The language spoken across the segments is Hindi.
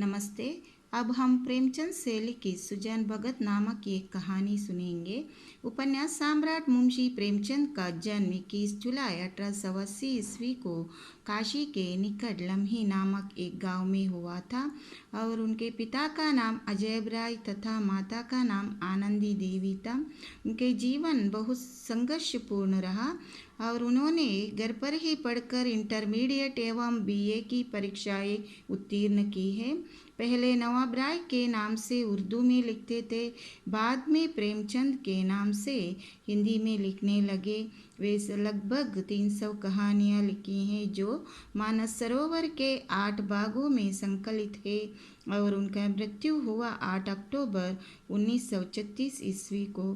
नमस्ते। अब हम प्रेमचंद से लिखित सुजान भगत नामक एक कहानी सुनेंगे। उपन्यास सम्राट मुंशी प्रेमचंद का जन्म 21 जुलाई 1880 ईस्वी को काशी के निकट लम्ही नामक एक गांव में हुआ था और उनके पिता का नाम अजय राय तथा माता का नाम आनंदी देवी था। उनके जीवन बहुत संघर्षपूर्ण रहा और उन्होंने घर पर ही पढ़कर इंटरमीडिएट एवं बीए की परीक्षाएं उत्तीर्ण की है। पहले नवाब राय के नाम से उर्दू में लिखते थे, बाद में प्रेमचंद के नाम से हिंदी में लिखने लगे। वे लगभग 300 कहानियाँ लिखी हैं जो मानस सरोवर के 8 भागों में संकलित है और उनका मृत्यु हुआ 8 अक्टूबर 1936 ईस्वी को।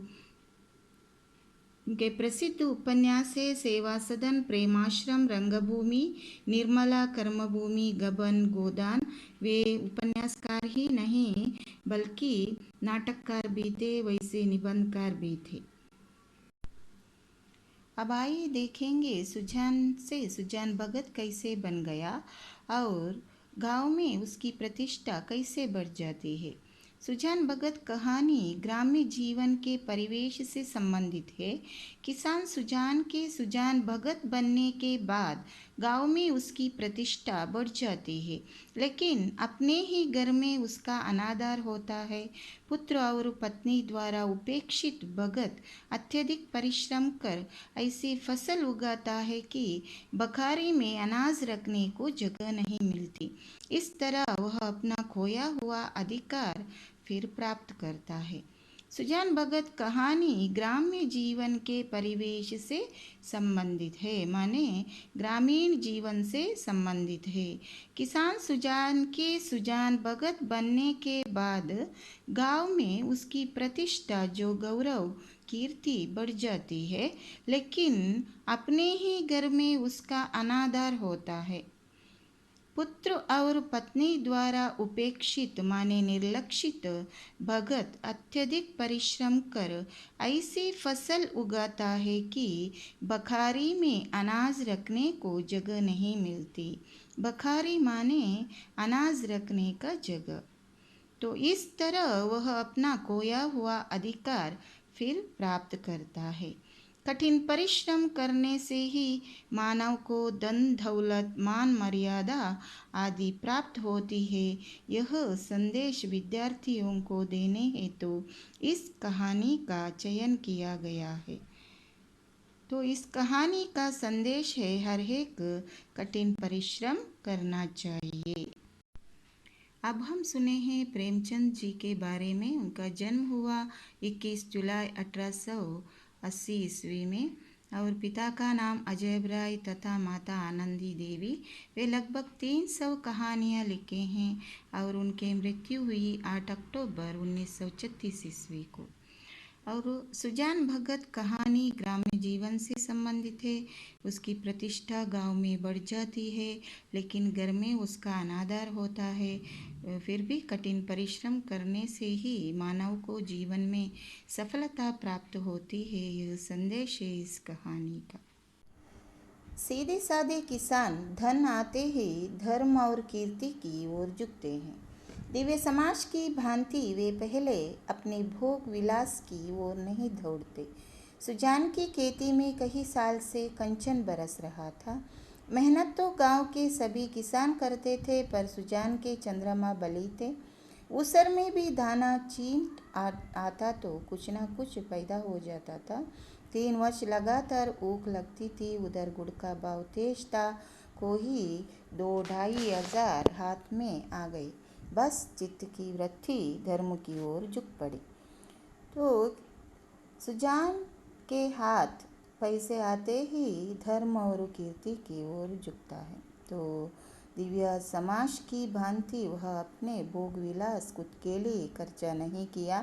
उनके प्रसिद्ध उपन्यास है सेवा सदन, प्रेमाश्रम, रंगभूमि, निर्मला, कर्मभूमि, गबन, गोदान। वे उपन्यासकार ही नहीं बल्कि नाटककार भी थे, वैसे निबंधकार भी थे। अब आइए देखेंगे सुजान भगत कैसे बन गया और गांव में उसकी प्रतिष्ठा कैसे बढ़ जाती है। सुजान भगत कहानी ग्राम्य जीवन के परिवेश से संबंधित है। किसान सुजान के सुजान भगत बनने के बाद गांव में उसकी प्रतिष्ठा बढ़ जाती है, लेकिन अपने ही घर में उसका अनादर होता है। पुत्र और पत्नी द्वारा उपेक्षित भगत अत्यधिक परिश्रम कर ऐसी फसल उगाता है कि बखारी में अनाज रखने को जगह नहीं मिलती। इस तरह वह अपना खोया हुआ अधिकार फिर प्राप्त करता है। सुजान भगत कहानी ग्राम्य जीवन के परिवेश से संबंधित है, माने ग्रामीण जीवन से संबंधित है। किसान सुजान के सुजान भगत बनने के बाद गांव में उसकी प्रतिष्ठा जो गौरव कीर्ति बढ़ जाती है, लेकिन अपने ही घर में उसका अनादर होता है। पुत्र और पत्नी द्वारा उपेक्षित माने निर्लक्षित भगत अत्यधिक परिश्रम कर ऐसी फसल उगाता है कि बखारी में अनाज रखने को जगह नहीं मिलती। बखारी माने अनाज रखने का जगह। तो इस तरह वह अपना खोया हुआ अधिकार फिर प्राप्त करता है। कठिन परिश्रम करने से ही मानव को धन दौलत मान मर्यादा आदि प्राप्त होती है। यह संदेश विद्यार्थियों को देने हेतु इस कहानी का चयन किया गया है। तो इस कहानी का संदेश है हर एक कठिन परिश्रम करना चाहिए। अब हम सुने हैं प्रेमचंद जी के बारे में। उनका जन्म हुआ 21 जुलाई 1880 ईस्वी में और पिता का नाम अजय राय तथा माता आनंदी देवी। वे लगभग 300 कहानियाँ लिखे हैं और उनकी मृत्यु हुई 8 अक्टूबर 1936 ईस्वी को। और सुजान भगत कहानी ग्रामीण जीवन से संबंधित है। उसकी प्रतिष्ठा गांव में बढ़ जाती है, लेकिन घर में उसका अनादर होता है। फिर भी कठिन परिश्रम करने से ही मानव को जीवन में सफलता प्राप्त होती है। यह संदेश है इस कहानी का। सीधे साधे किसान धन आते ही धर्म और कीर्ति की ओर झुकते हैं। दिव्य समाज की भांति वे पहले अपने भोग विलास की ओर नहीं दौड़ते। सुजान की खेती में कई साल से कंचन बरस रहा था। मेहनत तो गांव के सभी किसान करते थे, पर सुजान के चंद्रमा बली थे। उसर में भी दाना चींट आता तो कुछ ना कुछ पैदा हो जाता था। 3 वर्ष लगातार ऊख लगती थी। उधर गुड़ का भाव तेज था। कोई 2-2.5 हजार हाथ में आ गई। बस चित्त की वृत्ति धर्म की ओर झुक पड़ी। तो सुजान के हाथ पैसे आते ही धर्म और कीर्ति की ओर झुकता है। तो दिव्य समाज की भांति वह अपने भोग विलास खुद के लिए खर्चा नहीं किया।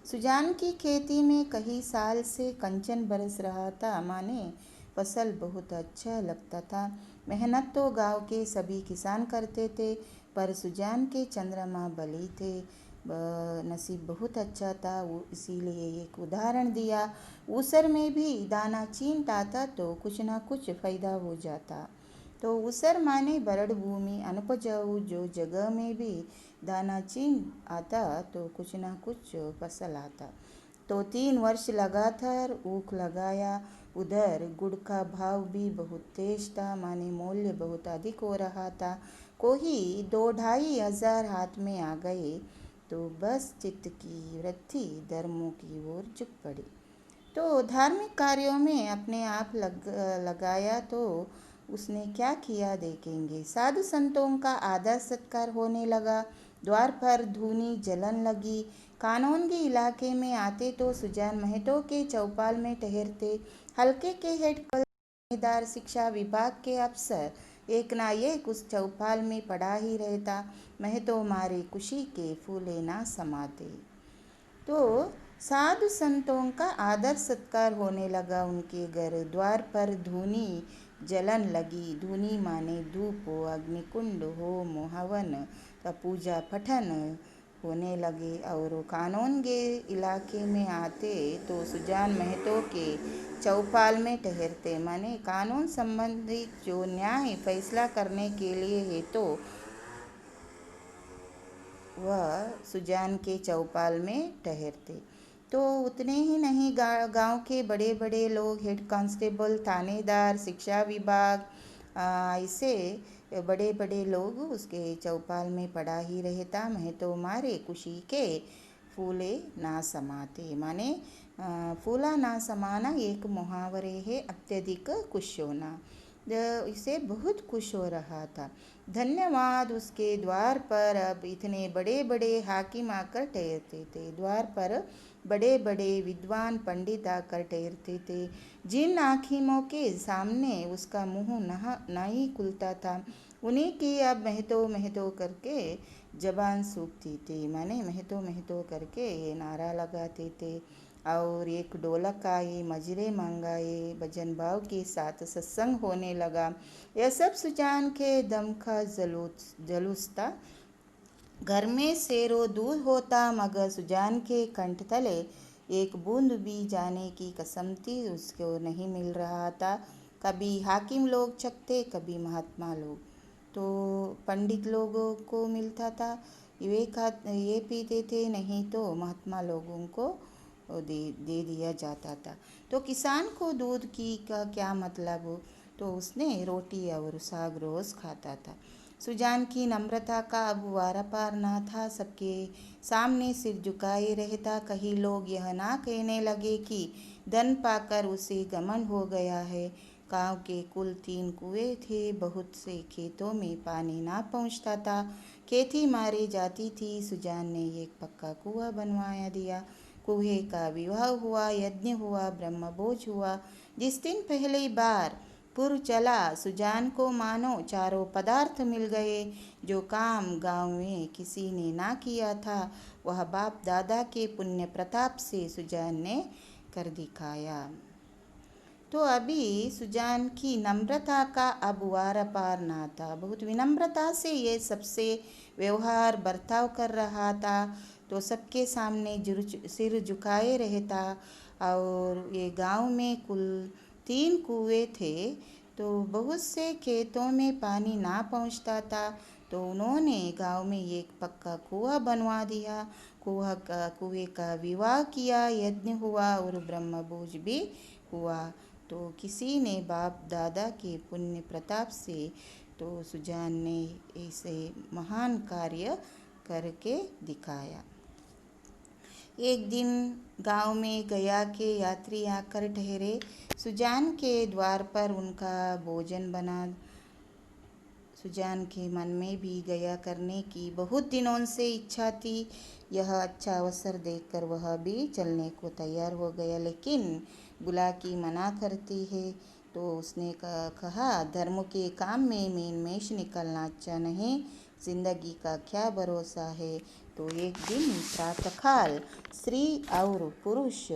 सुजान की खेती में कई साल से कंचन बरस रहा था, माने फसल बहुत अच्छा लगता था। मेहनत तो गांव के सभी किसान करते थे, पर सुजान के चंद्रमा बली थे। नसीब बहुत अच्छा था, इसीलिए एक उदाहरण दिया। ऊसर में भी दाना चींट आता तो कुछ ना कुछ फायदा हो जाता। तो उसर माने बरड़ भूमि अनपजाऊ, जो जगह में भी दाना चीन आता तो कुछ ना कुछ फसल आता। तो 3 वर्ष लगातार ऊख लगाया। उधर गुड़ का भाव भी बहुत तेज था, माने मूल्य बहुत अधिक हो रहा था। कोई 2-2.5 हजार हाथ में आ गए तो बस चित्त की वृत्ति धर्मों की ओर झुक पड़ी। तो धार्मिक कार्यों में अपने आप लगाया तो उसने क्या किया देखेंगे। साधु संतों का आदर सत्कार होने लगा। द्वार पर धूनी जलन लगी। कानूनगी इलाके में आते तो सुजान महतो के चौपाल में ठहरते। हल्के के हेड कॉन्स्टेबल शिक्षा विभाग के अफसर एक ना एक उस चौपाल में पड़ा ही रहता। महतो मारे खुशी के फूले ना समाते। तो साधु संतों का आदर सत्कार होने लगा उनके घर द्वार पर। धूनी जलन लगी। धूनी माने धूप हो, अग्निकुंड हो, हवन का पूजा पठन होने लगे। और कानून के इलाके में आते तो सुजान महतो के चौपाल में ठहरते, माने कानून संबंधित जो न्याय फैसला करने के लिए है तो वह सुजान के चौपाल में ठहरते। तो उतने ही नहीं, गांव के बड़े बड़े लोग, हेड कांस्टेबल, थानेदार, शिक्षा विभाग, ऐसे बड़े बड़े लोग उसके चौपाल में पड़ा ही रहता। महतो मारे खुशी के फूले ना समाते, माने फूला ना समाना एक मुहावरे है, अत्यधिक खुश होना। इसे बहुत खुश हो रहा था। धन्यवाद। उसके द्वार पर अब इतने बड़े बड़े हाकिम आकर ठहरते थे। द्वार पर बड़े बड़े विद्वान पंडित आकर ठहरते थे, जिन हाकिमों के सामने उसका मुंह नहीं खुलता था, उन्हीं की अब महतो महतो करके जबान सूखती थी, माने महतो महतो करके ये नारा लगाते थे। और एक ढोलक आए, मजरे मंगाए, भजन भाव के साथ सत्संग होने लगा। यह सब सुजान के दम का जलूस था। घर में शेरों दूध होता, मगर सुजान के कंठ तले एक बूंद भी जाने की कसम थी उसको नहीं मिल रहा था। कभी हाकिम लोग चखते, कभी महात्मा लोग। तो पंडित लोगों को मिलता था, ये पीते थे, नहीं तो महात्मा लोगों को दे दिया जाता था। तो किसान को दूध की का क्या मतलब हो, तो उसने रोटी और साग रोज खाता था। सुजान की नम्रता का अब वारा पार ना था। सबके सामने सिर झुकाए रहता। कहीं लोग यह ना कहने लगे कि धन पाकर उसे घमंड हो गया है। गांव के कुल 3 कुएं थे। बहुत से खेतों में पानी ना पहुंचता था। खेती मारी जाती थी। सुजान ने एक पक्का कुआं बनवाया दिया। कुएं का विवाह हुआ, यज्ञ हुआ, ब्रह्मभोज हुआ। जिस दिन पहली बार पुर चला, सुजान को मानो चारों पदार्थ मिल गए। जो काम गांव में किसी ने ना किया था, वह बाप दादा के पुण्य प्रताप से सुजान ने कर दिखाया। तो अभी सुजान की नम्रता का अब वार पार ना था। बहुत विनम्रता से ये सबसे व्यवहार बर्ताव कर रहा था। तो सबके सामने सिर झुकाए रहता। और ये गांव में कुल 3 कुएं थे। तो बहुत से खेतों में पानी ना पहुंचता था। तो उन्होंने गांव में एक पक्का कुआं बनवा दिया। कुएं का विवाह किया, यज्ञ हुआ और ब्रह्मभोज भी हुआ। तो किसी ने बाप दादा के पुण्य प्रताप से तो सुजान ने ऐसे महान कार्य करके दिखाया। एक दिन गांव में गया के यात्री आकर ठहरे। सुजान के द्वार पर उनका भोजन बना। सुजान के मन में भी गया करने की बहुत दिनों से इच्छा थी। यह अच्छा अवसर देखकर वह भी चलने को तैयार हो गया, लेकिन बुलाकी मना करती है। तो उसने कहा, धर्म के काम में मेष निकलना अच्छा नहीं, जिंदगी का क्या भरोसा है। तो एक दिन प्रातःकाल स्त्री और पुरुष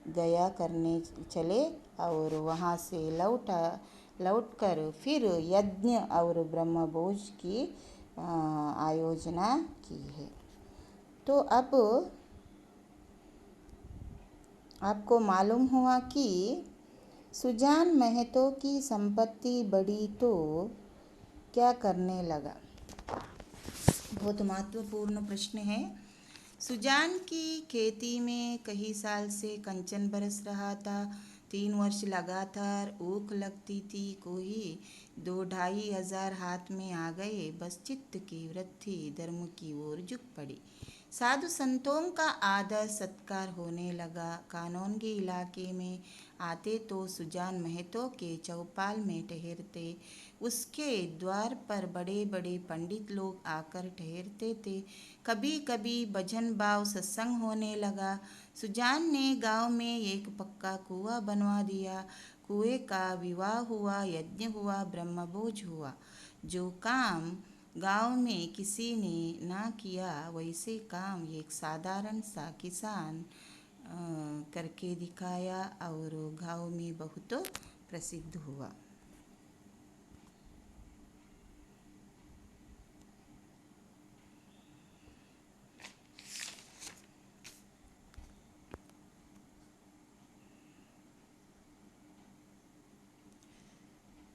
गया करने चले और वहाँ से लौटकर फिर यज्ञ और ब्रह्मभोज की आयोजना की है। तो अब आपको मालूम हुआ कि सुजान महतो की संपत्ति बढ़ी तो क्या करने लगा? बहुत महत्वपूर्ण प्रश्न है। सुजान की खेती में कई साल से कंचन बरस रहा था। 3 वर्ष लगातार ऊख लगती थी। कोई 2-2.5 हजार हाथ में आ गए। बस चित्त की वृत्ति धर्म की ओर झुक पड़ी। साधु संतों का आदर सत्कार होने लगा। कानून के इलाके में आते तो सुजान महतो के चौपाल में ठहरते। उसके द्वार पर बड़े बड़े पंडित लोग आकर ठहरते थे। कभी कभी भजन भाव सत्संग होने लगा। सुजान ने गांव में एक पक्का कुआं बनवा दिया। कुएं का विवाह हुआ, यज्ञ हुआ, ब्रह्मभोज हुआ। जो काम गांव में किसी ने ना किया वैसे काम एक साधारण सा किसान करके दिखाया और गांव में बहुत प्रसिद्ध हुआ।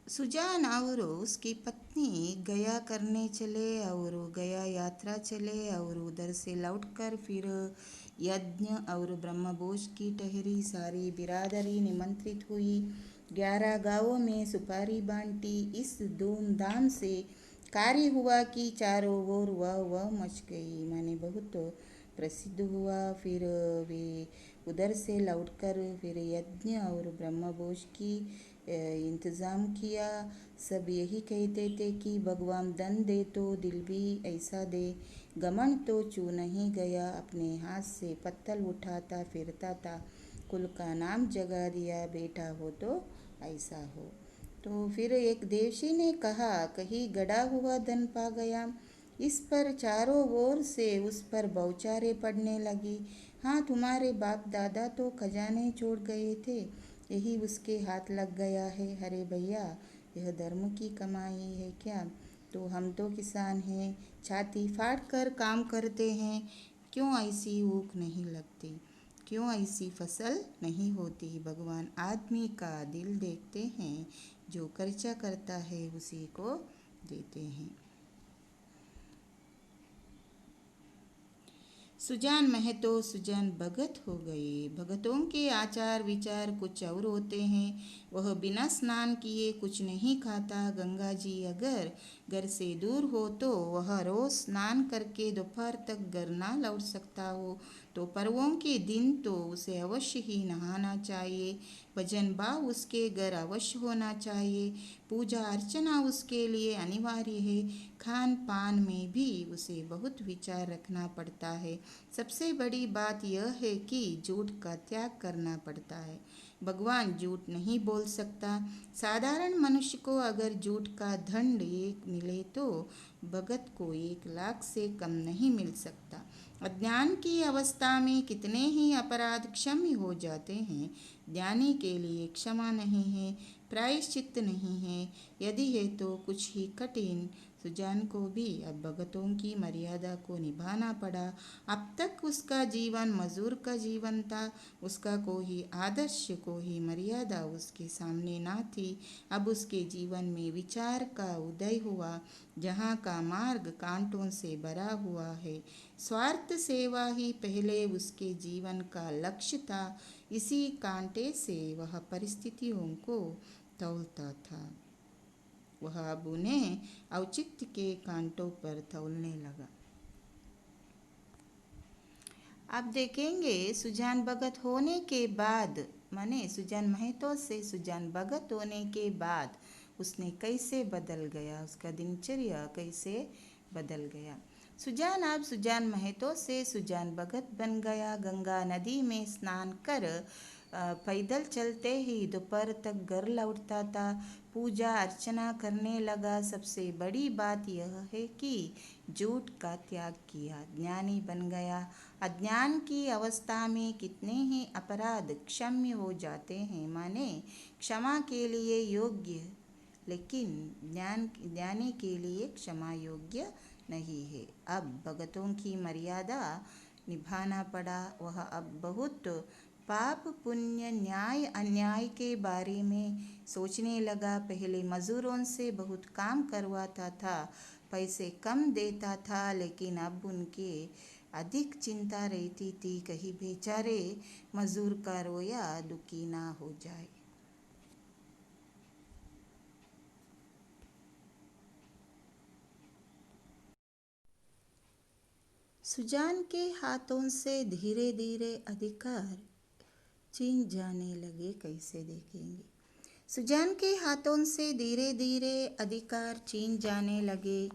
सुजान और उसकी पत्नी गया करने चले और गया यात्रा चले और उधर से लौटकर फिर यज्ञ और ब्रह्मभोज की ठहरी। सारी बिरादरी निमंत्रित हुई। 11 गांवों में सुपारी बांटी। इस धूमधाम से कार्य हुआ कि चारों ओर वाह वाह मच गई, माने बहुत प्रसिद्ध हुआ। फिर वे उधर से लौटकर फिर यज्ञ और ब्रह्मभोज की इंतज़ाम किया। सब यही कहते थे कि भगवान धन दे तो दिल भी ऐसा दे। घमंड तो छू नहीं गया। अपने हाथ से पत्तल उठाता फिरता था। कुल का नाम जगा दिया, बेटा हो तो ऐसा हो। तो फिर एक देवशी ने कहा, कहीं गड़ा हुआ धन पा गया। इस पर चारों ओर से उस पर बौछारें पड़ने लगी। हाँ, तुम्हारे बाप दादा तो खजाने छोड़ गए थे, यही उसके हाथ लग गया है। अरे भैया, यह धर्म की कमाई है क्या? तो हम तो किसान हैं, छाती फाड़ कर काम करते हैं। क्यों ऐसी ऊख नहीं लगती? क्यों ऐसी फसल नहीं होती? भगवान आदमी का दिल देखते हैं, जो खर्चा करता है उसी को देते हैं। सुजान महतो सुजान भगत हो गए। भगतों के आचार विचार कुछ और होते हैं। वह बिना स्नान किए कुछ नहीं खाता। गंगा जी अगर घर से दूर हो तो वह रोज स्नान करके दोपहर तक घर ना लौट सकता हो तो पर्वों के दिन तो उसे अवश्य ही नहाना चाहिए। भजन भाव उसके घर अवश्य होना चाहिए। पूजा अर्चना उसके लिए अनिवार्य है। खान पान में भी उसे बहुत विचार रखना पड़ता है। सबसे बड़ी बात यह है कि झूठ का त्याग करना पड़ता है। भगवान झूठ नहीं बोल सकता। साधारण मनुष्य को अगर झूठ का दंड एक मिले तो भगत को 1 लाख से कम नहीं मिल सकता। अज्ञान की अवस्था में कितने ही अपराध क्षम्य हो जाते हैं। ज्ञानी के लिए क्षमा नहीं है, प्रायश्चित नहीं है। यदि है तो कुछ ही कठिन। सुजान को भी अब भगतों की मर्यादा को निभाना पड़ा। अब तक उसका जीवन मजदूर का जीवन था। उसका कोई आदर्श, कोई मर्यादा उसके सामने ना थी। अब उसके जीवन में विचार का उदय हुआ, जहाँ का मार्ग कांटों से भरा हुआ है। स्वार्थ सेवा ही पहले उसके जीवन का लक्ष्य था। इसी कांटे से वह परिस्थितियों को तौलता था। वह अब उन्हें औचित्य के कांटों पर तौलने लगा। अब देखेंगे सुजान भगत होने के बाद, माने सुजान महतो से सुजान भगत होने के बाद उसने कैसे बदल गया, उसका दिनचर्या कैसे बदल गया। सुजान अब सुजान महतो से सुजान भगत बन गया। गंगा नदी में स्नान कर पैदल चलते ही दोपहर तक घर लौटता था। पूजा अर्चना करने लगा। सबसे बड़ी बात यह है कि झूठ का त्याग किया, ज्ञानी बन गया। अज्ञान की अवस्था में कितने ही अपराध क्षम्य हो जाते हैं, माने क्षमा के लिए योग्य, लेकिन ज्ञानी के लिए क्षमा योग्य नहीं है। अब भगतों की मर्यादा निभाना पड़ा। वह अब बहुत पाप पुण्य न्याय अन्याय के बारे में सोचने लगा। पहले मजदूरों से बहुत काम करवाता था, पैसे कम देता था, लेकिन अब उनके अधिक चिंता रहती थी कहीं बेचारे मजदूर का रोया दुखी ना हो जाए। सुजान के हाथों से धीरे धीरे अधिकार छीन जाने लगे। कैसे देखेंगे। सुजान के हाथों से धीरे धीरे अधिकार छीन जाने लगे।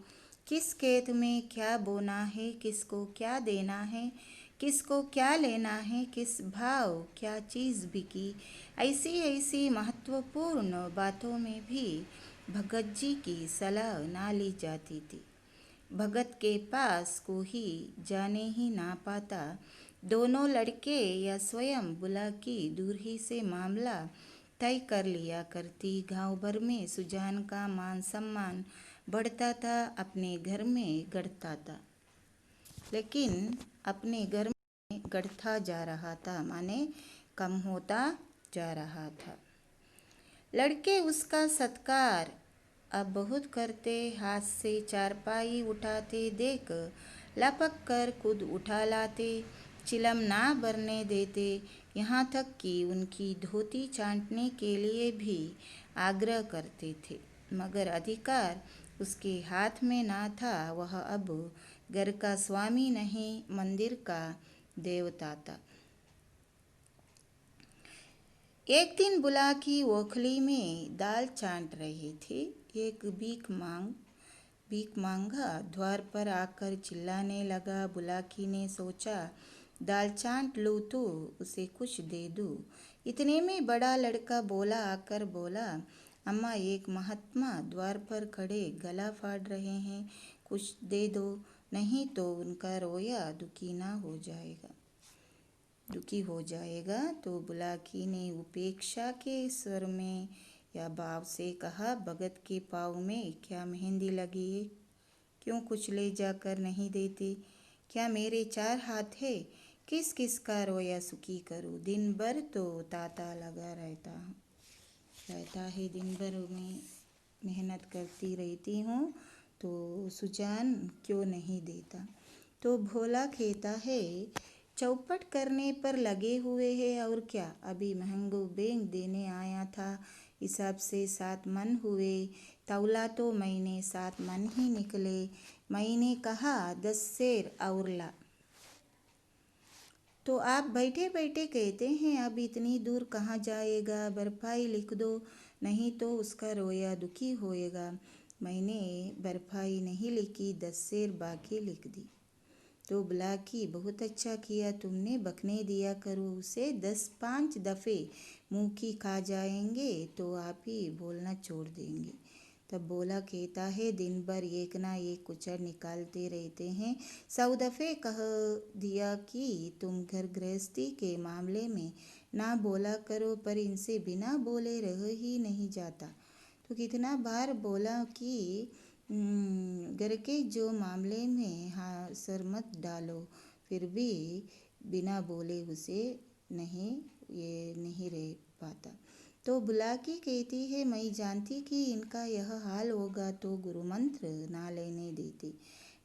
किस खेत में क्या बोना है, किसको क्या देना है, किसको क्या लेना है, किस भाव क्या चीज़ बिकी, ऐसी ऐसी महत्वपूर्ण बातों में भी भगत जी की सलाह ना ली जाती थी। भगत के पास कोई जाने ही ना पाता। दोनों लड़के या स्वयं बुलाकी दूर ही से मामला तय कर लिया करती। गांव भर में सुजान का मान सम्मान बढ़ता था, अपने घर में गढ़ता था, लेकिन अपने घर में गढ़ता जा रहा था, माने कम होता जा रहा था। लड़के उसका सत्कार अब बहुत करते। हाथ से चारपाई उठाते देख लपक कर खुद उठा लाते, चिलम ना भरने देते, यहाँ तक कि उनकी धोती चाटने के लिए भी आग्रह करते थे। मगर अधिकार उसके हाथ में ना था। वह अब घर का स्वामी नहीं, मंदिर का देवता था। एक दिन बुलाकी ओखली में दाल चाट रही थी। एक भीख मांगा द्वार पर आकर चिल्लाने लगा। बुलाकी ने सोचा, दाल चाट लूँ तो उसे कुछ दे दूँ। इतने में बड़ा लड़का आकर बोला, अम्मा एक महात्मा द्वार पर खड़े गला फाड़ रहे हैं, कुछ दे दो, नहीं तो उनका रोया दुखी हो जाएगा। तो बुलाकी ने उपेक्षा के स्वर में या भाव से कहा, भगत के पाँव में क्या मेहंदी लगी है, क्यों कुछ ले जाकर नहीं देते? क्या मेरे 4 हाथ है, किस किस का रोया सुखी करूँ? दिन भर तो तांता लगा रहता है, दिन भर मैं मेहनत करती रहती हूँ, तो सुजान क्यों नहीं देता? तो भोला कहता है, चौपट करने पर लगे हुए हैं और क्या, अभी महंगो बैंक देने आया था, हिसाब से 7 मन हुए, तौला तो मैंने 7 मन ही निकले। मैंने कहा 10 सेर और ला। तो आप बैठे बैठे कहते हैं अब इतनी दूर कहाँ जाएगा, भरपाई लिख दो, नहीं तो उसका रोया दुखी होएगा। मैंने भरपाई नहीं लिखी, 10 सेर बाकी लिख दी। तो बुलाकी, बहुत अच्छा किया तुमने, बकने दिया करो उसे, 10-5 दफ़े मुँह की खा जाएंगे तो आप ही बोलना छोड़ देंगे। तब बोला कहता है, दिन भर एक ना एक कुचर निकालते रहते हैं, 100 दफ़े कह दिया कि तुम घर गृहस्थी के मामले में ना बोला करो, पर इनसे बिना बोले रह ही नहीं जाता। तो कितना बार बोला कि घर के जो मामले में हाँ सर मत डालो, फिर भी बिना बोले उसे नहीं रह पाता। तो बुलाकी कहती है, मैं जानती कि इनका यह हाल होगा तो गुरु मंत्र ना लेने देती।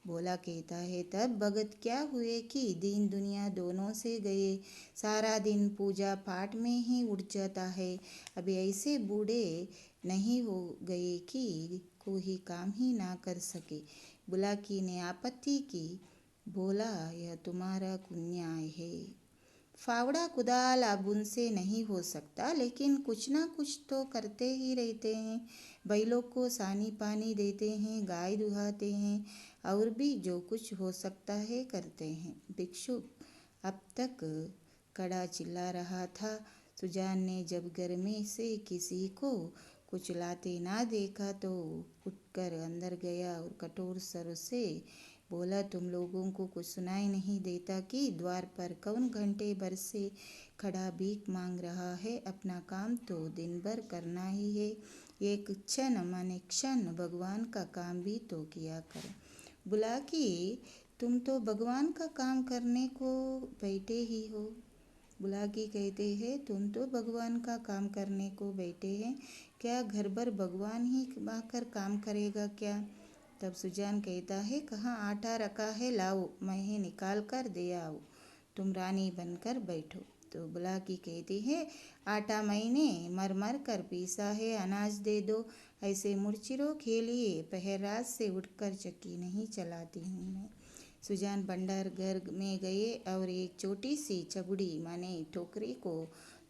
बोला कहता है, तब भगत क्या हुए कि दीन दुनिया दोनों से गए, सारा दिन पूजा पाठ में ही उड़ जाता है। अभी ऐसे बूढ़े नहीं हो गए कि कोई काम ही ना कर सके। बुलाकी ने आपत्ति की, बोला, यह तुम्हारा कुन्याय है। फावड़ा कुदाल अब उनसे नहीं हो सकता, लेकिन कुछ ना कुछ तो करते ही रहते हैं। बैलों को सानी पानी देते हैं, गाय दुहाते हैं, और भी जो कुछ हो सकता है करते हैं। भिक्षुक अब तक कड़ा चिल्ला रहा था। सुजान ने जब घर में से किसी को कुछ लाते ना देखा तो उठकर अंदर गया और कठोर स्वर से बोला, तुम लोगों को कुछ सुनाई नहीं देता कि द्वार पर कौन घंटे भर से खड़ा भीख मांग रहा है? अपना काम तो दिन भर करना ही है, एक क्षण माने क्षण भगवान का काम भी तो किया करो। बुलाकी, तुम तो भगवान का काम करने को बैठे ही हो, बुलाकी कहते हैं, तुम तो भगवान का काम करने को बैठे हैं, क्या घर भर भगवान ही आकर काम करेगा क्या? तब सुजान कहता है, कहाँ आटा रखा है, लाओ, मैं ही निकाल कर दे आओ, तुम रानी बनकर बैठो। तो बुलाकी कहती है, आटा मैंने मर मर कर पीसा है, अनाज दे दो। ऐसे मुर्चिरों के लिए पहर रात से उठकर चक्की नहीं चलाती हूँ मैं। सुजान भंडार घर में गए और एक छोटी सी चबड़ी माने टोकरी को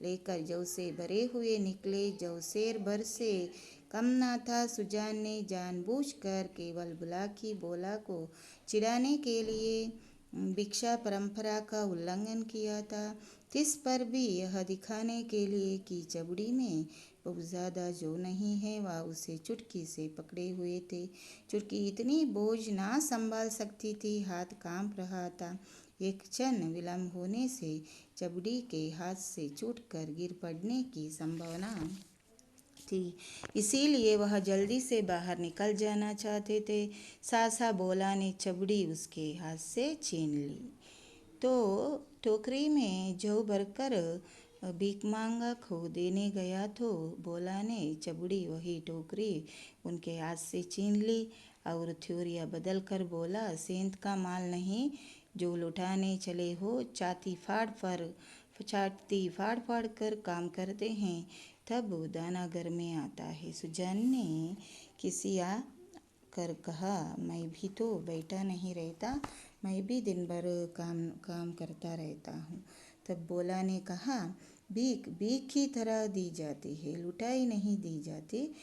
लेकर जौ से भरे हुए निकले। जौ शेर भर से कम ना था। सुजान ने जानबूझकर केवल बुलाकी बोला को चिढ़ाने के लिए भिक्षा परंपरा का उल्लंघन किया था। इस पर भी यह दिखाने के लिए कि चबड़ी में बहुत ज़्यादा जो नहीं है, वह उसे चुटकी से पकड़े हुए थे। चुटकी इतनी बोझ ना संभाल सकती थी, हाथ कांप रहा था। एक क्षण विलंब होने से चबड़ी के हाथ से छूटकर गिर पड़ने की संभावना थी, इसीलिए वह जल्दी से बाहर निकल जाना चाहते थे। सासा बोला ने चबड़ी उसके हाथ से छीन ली तो टोकरी में जौ भरकर भीख मांगा खो देने गया तो बोला ने चबड़ी वही टोकरी उनके हाथ से छीन ली और थ्योरिया बदल कर बोला, सेंध का माल नहीं जो लुटाने चले हो, छाती फाड़ फाड़ कर काम करते हैं, तब दाना घर में आता है। सुजान ने खिसिया कर कहा, मैं भी तो बैठा नहीं रहता, मैं भी दिन भर काम करता रहता हूँ। तब बोला ने कहा, भीख भीख की तरह दी जाती है, लुटाई नहीं दी जाती।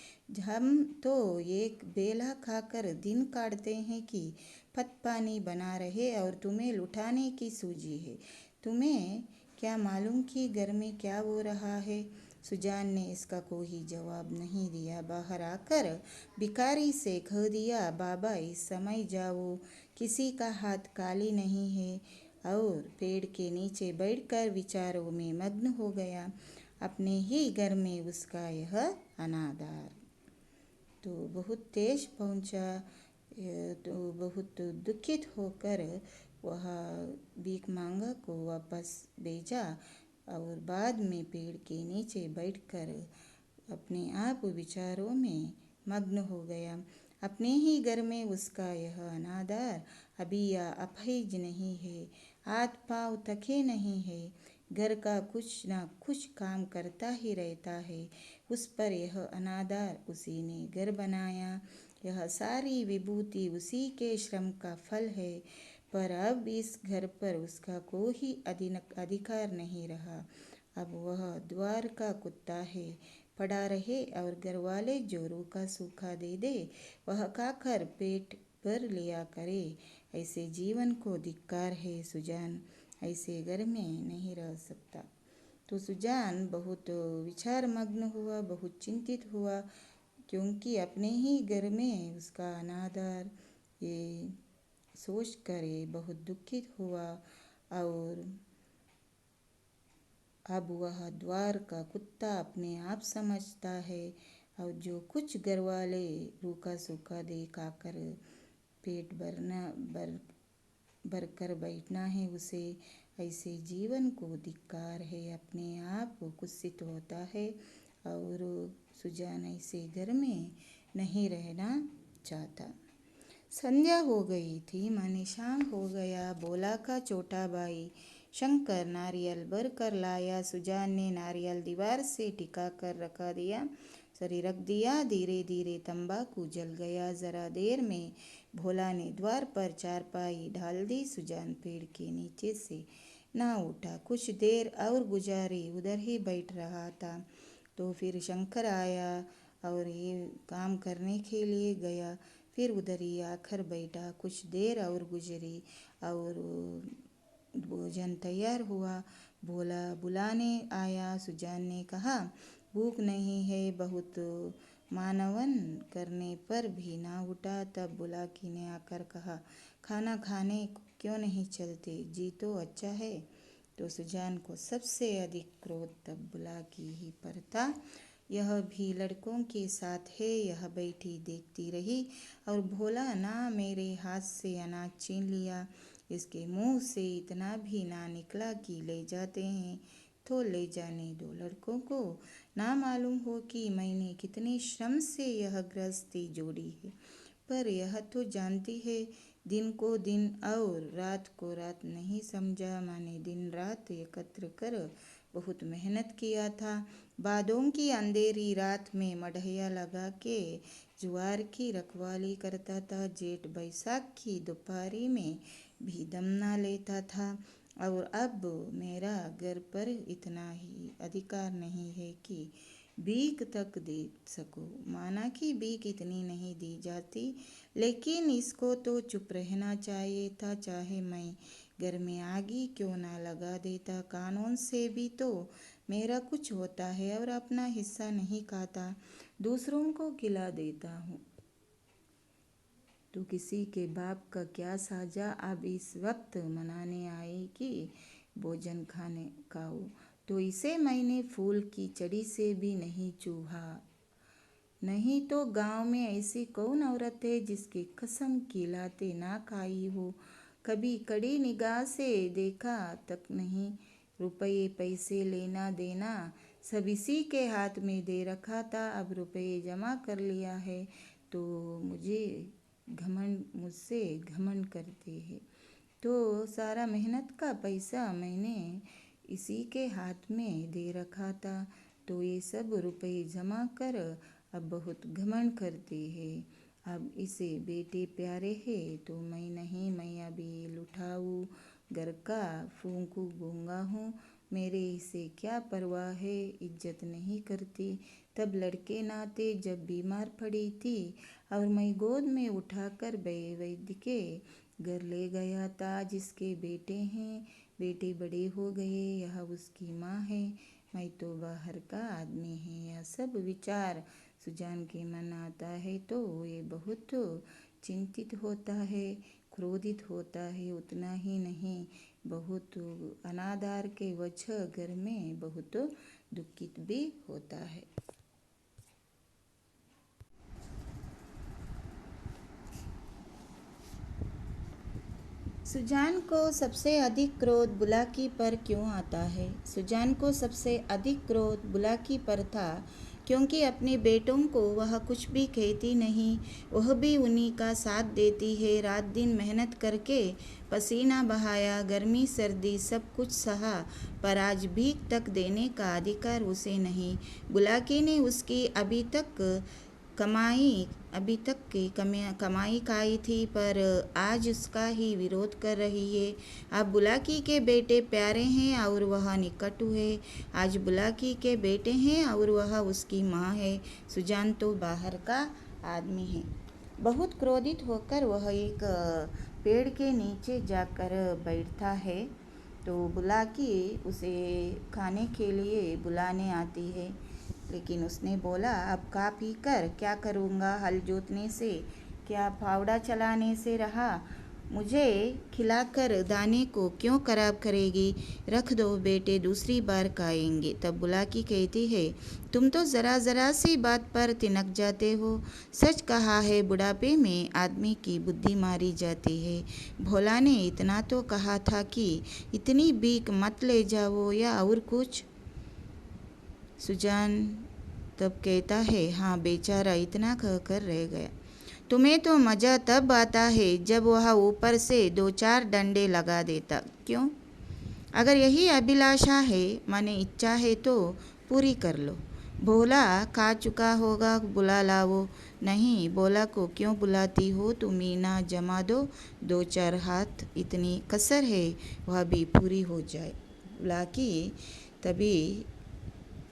हम तो एक बेला खाकर दिन काटते हैं कि पत पानी बना रहे और तुम्हें लुटाने की सूझी है। तुम्हें क्या मालूम कि घर में क्या हो रहा है? सुजान ने इसका कोई जवाब नहीं दिया। बाहर आकर भिखारी से कह दिया, बाबा इस समय जाओ, किसी का हाथ खाली नहीं है, और पेड़ के नीचे बैठकर विचारों में मग्न हो गया। अपने ही घर में उसका यह अनादर तो बहुत तेज पहुंचा। तो बहुत दुखित होकर वह भीख मांगा को वापस भेजा और बाद में पेड़ के नीचे बैठकर अपने आप विचारों में मग्न हो गया। अपने ही घर में उसका यह अनादर अभी या अफैज नहीं है, हाथ पाँव थके नहीं है, घर का कुछ ना कुछ काम करता ही रहता है। उस पर यह अनादर उसी ने घर बनाया, यह सारी विभूति उसी के श्रम का फल है। पर अब इस घर पर उसका कोई अधिकार नहीं रहा। अब वह द्वार का कुत्ता है, पड़ा रहे और घर वाले जो रूखा सूखा दे दे वह खाकर पेट भर लिया करे। ऐसे जीवन को धिक्कार है। सुजान ऐसे घर में नहीं रह सकता। तो सुजान बहुत विचार मग्न हुआ, बहुत चिंतित हुआ, क्योंकि अपने ही घर में उसका अनादर ये सोच कर ये बहुत दुखित हुआ। और अब वह द्वार का कुत्ता अपने आप समझता है, और जो कुछ घर वाले रूखा सूखा दे खाकर पेट भर कर बैठना है उसे, ऐसे जीवन को धिक्कार है, अपने आप कुत्सित होता है। और सुजान ऐसे घर में नहीं रहना चाहता। संध्या हो गई थी, माने शाम हो गया। बोला का छोटा भाई शंकर नारियल भर कर लाया। सुजान ने नारियल दीवार से टिका कर रखा दिया, सरी रख दिया। धीरे धीरे तंबाकू जल गया। जरा देर में भोला ने द्वार पर चारपाई डाल दी। सुजान पेड़ के नीचे से ना उठा, कुछ देर और गुजारी, उधर ही बैठ रहा था। तो फिर शंकर आया और ये काम करने के लिए गया, फिर उधर ही आकर बैठा। कुछ देर और गुजरी और भोजन तैयार हुआ। भोला बुलाने आया। सुजान ने कहा, भूख नहीं है, बहुत मानवन करने पर भी ना उठा। तब बुलाकी ने आकर कहा, खाना खाने क्यों नहीं चलते, जी तो अच्छा है। तो सुजान को सबसे अधिक क्रोध तब बुलाकी ही पर था। यह भी लड़कों के साथ है। यह बैठी देखती रही और भोला ना मेरे हाथ से अनाज छीन लिया, इसके मुंह से इतना भी ना निकला कि ले जाते हैं तो ले जाने दो लड़कों को ना मालूम हो कि मैंने कितने श्रम से यह गृहस्थी जोड़ी है। पर यह तो जानती है, दिन को दिन और रात को रात नहीं समझा। मैंने दिन रात एकत्र कर बहुत मेहनत किया था। बादों की अंधेरी रात में मढ़ैया लगा के ज्वार की रखवाली करता था। जेठ बैसाख की दोपहरी में भी दम ना लेता था। और अब मेरा घर पर इतना ही अधिकार नहीं है कि भीख तक दे सकूं। माना कि भीख इतनी नहीं दी जाती, लेकिन इसको तो चुप रहना चाहिए था। चाहे मैं घर में आगी क्यों ना लगा देता, कानून से भी तो मेरा कुछ होता है और अपना हिस्सा नहीं खाता, दूसरों को खिला देता हूँ। तो किसी के बाप का क्या साजा अब इस वक्त मनाने आए कि भोजन खाने खाओ, तो इसे मैंने फूल की चढ़ी से भी नहीं चूहा। नहीं तो गांव में ऐसी कौन औरत है जिसकी कसम खिलाते ना खाई हो, कभी कड़ी निगाह से देखा तक नहीं। रुपये पैसे लेना देना सब इसी के हाथ में दे रखा था। अब रुपये जमा कर लिया है तो मुझसे घमंड करते हैं। तो सारा मेहनत का पैसा मैंने इसी के हाथ में दे रखा था, तो ये सब रुपये जमा कर अब बहुत घमंड करते हैं। अब इसे बेटे प्यारे हैं तो मैं नहीं, मैं अभी लुटाऊँ घर का फूंकू गूंगा हूँ, मेरे इसे क्या परवाह है, इज्जत नहीं करती। तब लड़के नाते जब बीमार पड़ी थी और मैं गोद में उठाकर वैद्य के घर ले गया था, जिसके बेटे हैं, बेटे बड़े हो गए, यह उसकी माँ है, मैं तो बाहर का आदमी है। यह सब विचार सुजान के मन आता है तो ये बहुत चिंतित होता है, क्रोधित होता है। उतना ही नहीं, बहुत अनादर के वजह घर में बहुत दुखित भी होता है। सुजान को सबसे अधिक क्रोध बुलाकी पर क्यों आता है? सुजान को सबसे अधिक क्रोध बुलाकी पर था, क्योंकि अपने बेटों को वह कुछ भी कहती नहीं, वह भी उन्हीं का साथ देती है। रात दिन मेहनत करके पसीना बहाया, गर्मी सर्दी सब कुछ सहा, पर आज भीख तक देने का अधिकार उसे नहीं। बुलाकी ने उसकी अभी तक की कमाई खाई थी, पर आज उसका ही विरोध कर रही है। अब बुलाकी के बेटे प्यारे हैं और वह निकटू है। आज बुलाकी के बेटे हैं और वह उसकी माँ है। सुजान तो बाहर का आदमी है। बहुत क्रोधित होकर वह एक पेड़ के नीचे जाकर बैठता है, तो बुलाकी उसे खाने के लिए बुलाने आती है। लेकिन उसने बोला, अब खा पी कर क्या करूँगा, हल जोतने से क्या फावड़ा चलाने से रहा, मुझे खिलाकर दाने को क्यों खराब करेगी, रख दो बेटे, दूसरी बार खाएंगे। तब बुलाकी कहती है, तुम तो ज़रा सी बात पर तिनक जाते हो। सच कहा है, बुढ़ापे में आदमी की बुद्धि मारी जाती है। भोला ने इतना तो कहा था कि इतनी भीख मत ले जाओ, या और कुछ। सुजान तब कहता है, हाँ बेचारा इतना कहकर रह गया। तुम्हें तो मज़ा तब आता है जब वह ऊपर से 2-4 डंडे लगा देता। क्यों? अगर यही अभिलाषा है, माने इच्छा है, तो पूरी कर लो। भोला खा चुका होगा, बुला लाओ। नहीं, भोला को क्यों बुलाती हो, तुम ही ना जमा दो 2-4 हाथ, इतनी कसर है, वह भी पूरी हो जाए। बुलाकी तभी,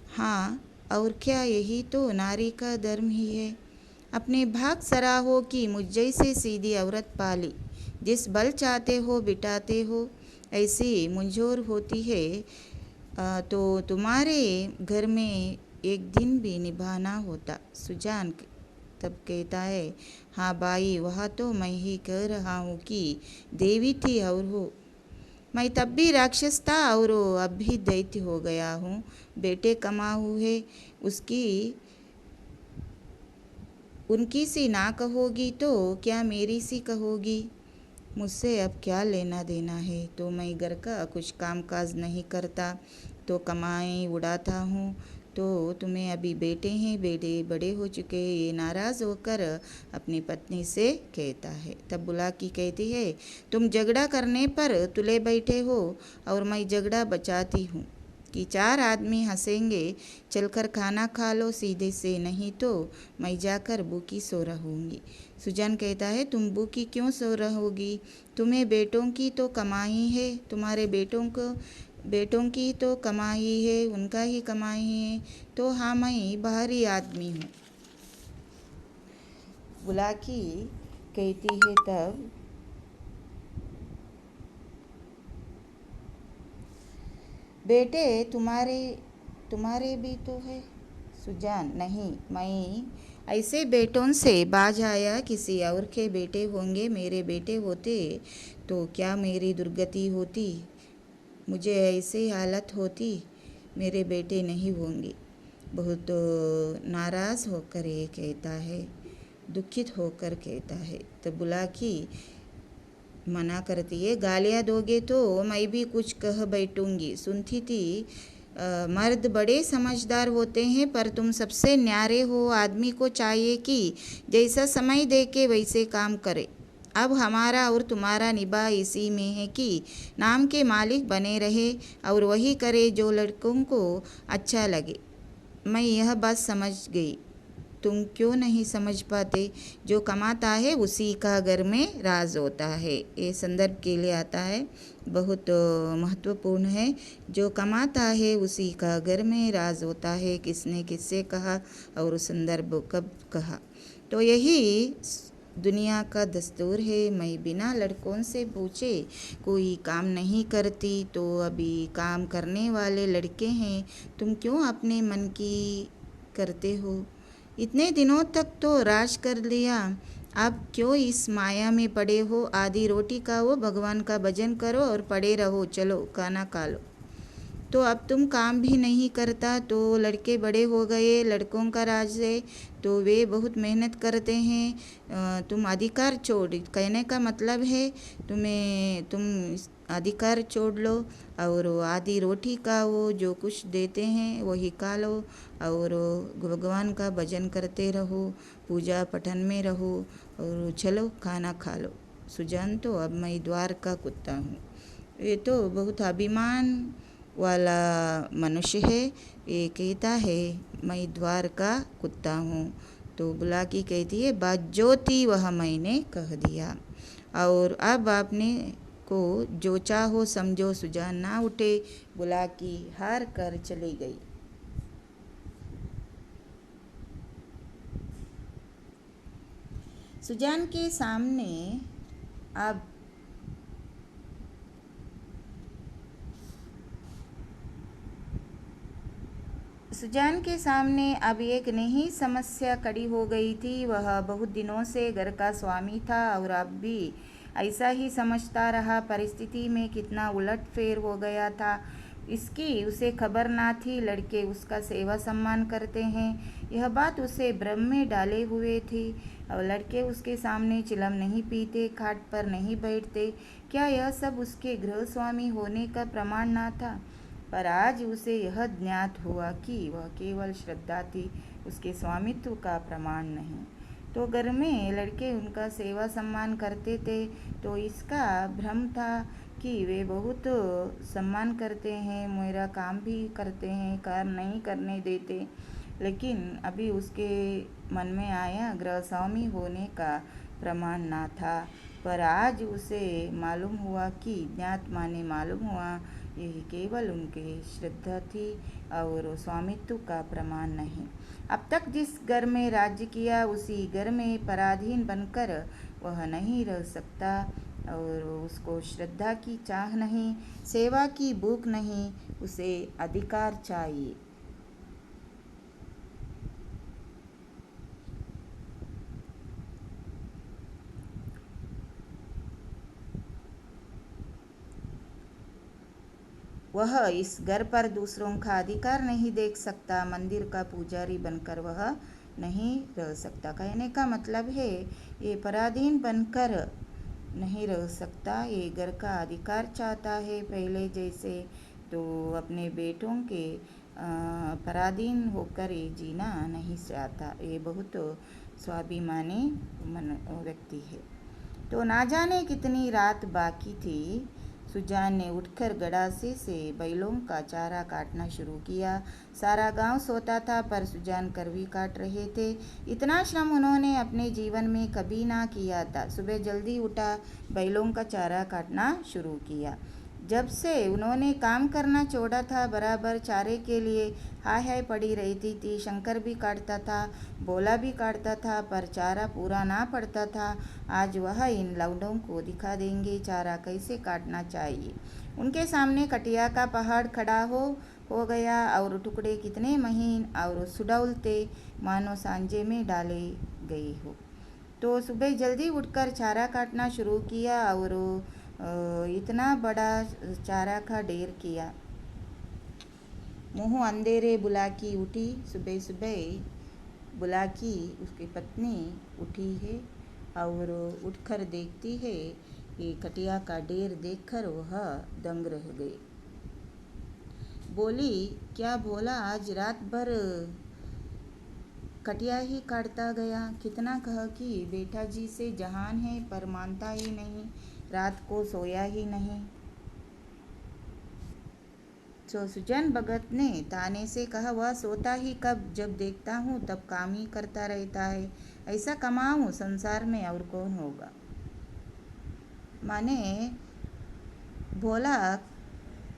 हाँ और क्या, यही तो नारी का धर्म ही है। अपने भाग सराहो कि मुझ जैसे सीधी औरत पाली, जिस बल चाहते हो बिठाते हो, ऐसी मंजूर होती है। तो तुम्हारे घर में एक दिन भी निभाना होता। सुजान तब कहता है, हाँ भाई, वह तो मैं ही कह रहा हूँ कि देवी थी और हो, मैं तब भी राक्षस था और अब भी दैत्य हो गया हूँ। बेटे कमा हुए उनकी सी ना कहोगी तो क्या मेरी सी कहोगी। मुझसे अब क्या लेना देना है। तो मैं घर का कुछ काम काज नहीं करता, तो कमाई उड़ाता हूँ। तो तुम्हें अभी बेटे हैं, बेटे बड़े हो चुके हैं। ये नाराज़ होकर अपनी पत्नी से कहता है। तब बुलाकी कहती है, तुम झगड़ा करने पर तुले बैठे हो और मैं झगड़ा बचाती हूँ कि चार आदमी हंसेंगे। चलकर खाना खा लो सीधे से, नहीं तो मैं जाकर भूखी सो रहूँगी। सुजान कहता है, तुम भूखी क्यों सो रहोगी? तुम्हें बेटों की तो कमाई है, तुम्हारे बेटों की तो कमाई है, उनका ही कमाई है। तो हाँ, मैं बाहरी आदमी हूँ। बुलाकी कहती है तब, बेटे तुम्हारे तुम्हारे भी तो है। सुजान, नहीं, मैं ऐसे बेटों से बाज आया। किसी और के बेटे होंगे, मेरे बेटे होते तो क्या मेरी दुर्गति होती, मुझे ऐसी हालत होती। मेरे बेटे नहीं होंगे। बहुत नाराज़ होकर ये कहता है, दुखित होकर कहता है। तो बुलाकी मना करती है, गालियाँ दोगे तो मैं भी कुछ कह बैठूंगी। सुनती थी, मर्द बड़े समझदार होते हैं, पर तुम सबसे न्यारे हो। आदमी को चाहिए कि जैसा समय दे के वैसे काम करे। अब हमारा और तुम्हारा निभा इसी में है कि नाम के मालिक बने रहे और वही करे जो लड़कों को अच्छा लगे। मैं यह बात समझ गई, तुम क्यों नहीं समझ पाते? जो कमाता है उसी का घर में राज होता है। ये संदर्भ के लिए आता है, बहुत महत्वपूर्ण है। जो कमाता है उसी का घर में राज होता है। किसने किससे कहा और संदर्भ कब कहा? तो यही दुनिया का दस्तूर है। मैं बिना लड़कों से पूछे कोई काम नहीं करती। तो अभी काम करने वाले लड़के हैं, तुम क्यों अपने मन की करते हो? इतने दिनों तक तो राज कर लिया, अब क्यों इस माया में पड़े हो? आधी रोटी खाओ, भगवान का भजन करो और पड़े रहो। चलो खाना खा लो। तो अब तुम काम भी नहीं करता, तो लड़के बड़े हो गए, लड़कों का राज है, तो वे बहुत मेहनत करते हैं। तुम अधिकार छोड़, कहने का मतलब है तुम अधिकार छोड़ लो और आधी रोटी खाओ, जो कुछ देते हैं वही खा लो और भगवान का भजन करते रहो, पूजा पठन में रहो और चलो खाना खा लो। सुजान, तो अब मैं द्वार का कुत्ता हूँ। ये तो बहुत अभिमान वाला मनुष्य है। ये कहता है, मैं द्वार का कुत्ता हूँ। तो बुलाकी कहती है, बात जो थी वह मैंने कह दिया और अब आपने को जो चाहो समझो। सुजान ना उठे। बुलाकी हार कर चली गई। सुजान के सामने अब सुजान के सामने अब एक नई समस्या खड़ी हो गई थी। वह बहुत दिनों से घर का स्वामी था और अब भी ऐसा ही समझता रहा। परिस्थिति में कितना उलटफेर हो गया था, इसकी उसे खबर ना थी। लड़के उसका सेवा सम्मान करते हैं, यह बात उसे भ्रम में डाले हुए थी। और लड़के उसके सामने चिलम नहीं पीते, खाट पर नहीं बैठते। क्या यह सब उसके गृह स्वामी होने का प्रमाण ना था? पर आज उसे यह ज्ञात हुआ कि वह केवल श्रद्धा थी, उसके स्वामित्व का प्रमाण नहीं। तो घर में लड़के उनका सेवा सम्मान करते थे, तो इसका भ्रम था कि वे बहुत सम्मान करते हैं, मेरा काम भी करते हैं, काम नहीं करने देते। लेकिन अभी उसके मन में आया, गृह स्वामी होने का प्रमाण ना था। पर आज उसे मालूम हुआ कि ज्ञात माने मालूम हुआ, यही केवल उनकी श्रद्धा थी और स्वामित्व का प्रमाण नहीं। अब तक जिस घर में राज्य किया, उसी घर में पराधीन बनकर वह नहीं रह सकता। और उसको श्रद्धा की चाह नहीं, सेवा की भूख नहीं, उसे अधिकार चाहिए। वह इस घर पर दूसरों का अधिकार नहीं देख सकता। मंदिर का पुजारी बनकर वह नहीं रह सकता। कहने का मतलब है, ये पराधीन बनकर नहीं रह सकता, ये घर का अधिकार चाहता है पहले जैसे। तो अपने बेटों के पराधीन होकर ये जीना नहीं चाहता। ये बहुत स्वाभिमानी व्यक्ति है। तो ना जाने कितनी रात बाकी थी। सुजान ने उठकर गड़ासे से बैलों का चारा काटना शुरू किया। सारा गांव सोता था पर सुजान करवी काट रहे थे। इतना श्रम उन्होंने अपने जीवन में कभी ना किया था। सुबह जल्दी उठा, बैलों का चारा काटना शुरू किया। जब से उन्होंने काम करना छोड़ा था, बराबर चारे के लिए हाय हाय पड़ी रहती थी। शंकर भी काटता था, बोला भी काटता था, पर चारा पूरा ना पड़ता था। आज वह इन लौंडों को दिखा देंगे चारा कैसे काटना चाहिए। उनके सामने कटिया का पहाड़ खड़ा हो गया और टुकड़े कितने महीन और सुडौलते, मानो सांजे में डाले गए हो। तो सुबह जल्दी उठकर चारा काटना शुरू किया और इतना बड़ा चारा का ढेर किया। मुँह अंधेरे बुलाकी उठी। सुबह सुबह बुलाकी उसकी पत्नी उठी है और उठकर देखती है। ये कटिया का ढेर देखकर वह दंग रह गई। बोली, क्या भोला आज रात भर कटिया ही काटता गया। कितना कह कि बेटा जी से जहान है पर मानता ही नहीं, रात को सोया ही नहीं। तो सुजान भगत ने ताने से कहा, वह सोता ही कब, जब देखता हूँ तब काम ही करता रहता है। ऐसा कमाऊँ संसार में और कौन होगा। माने भोला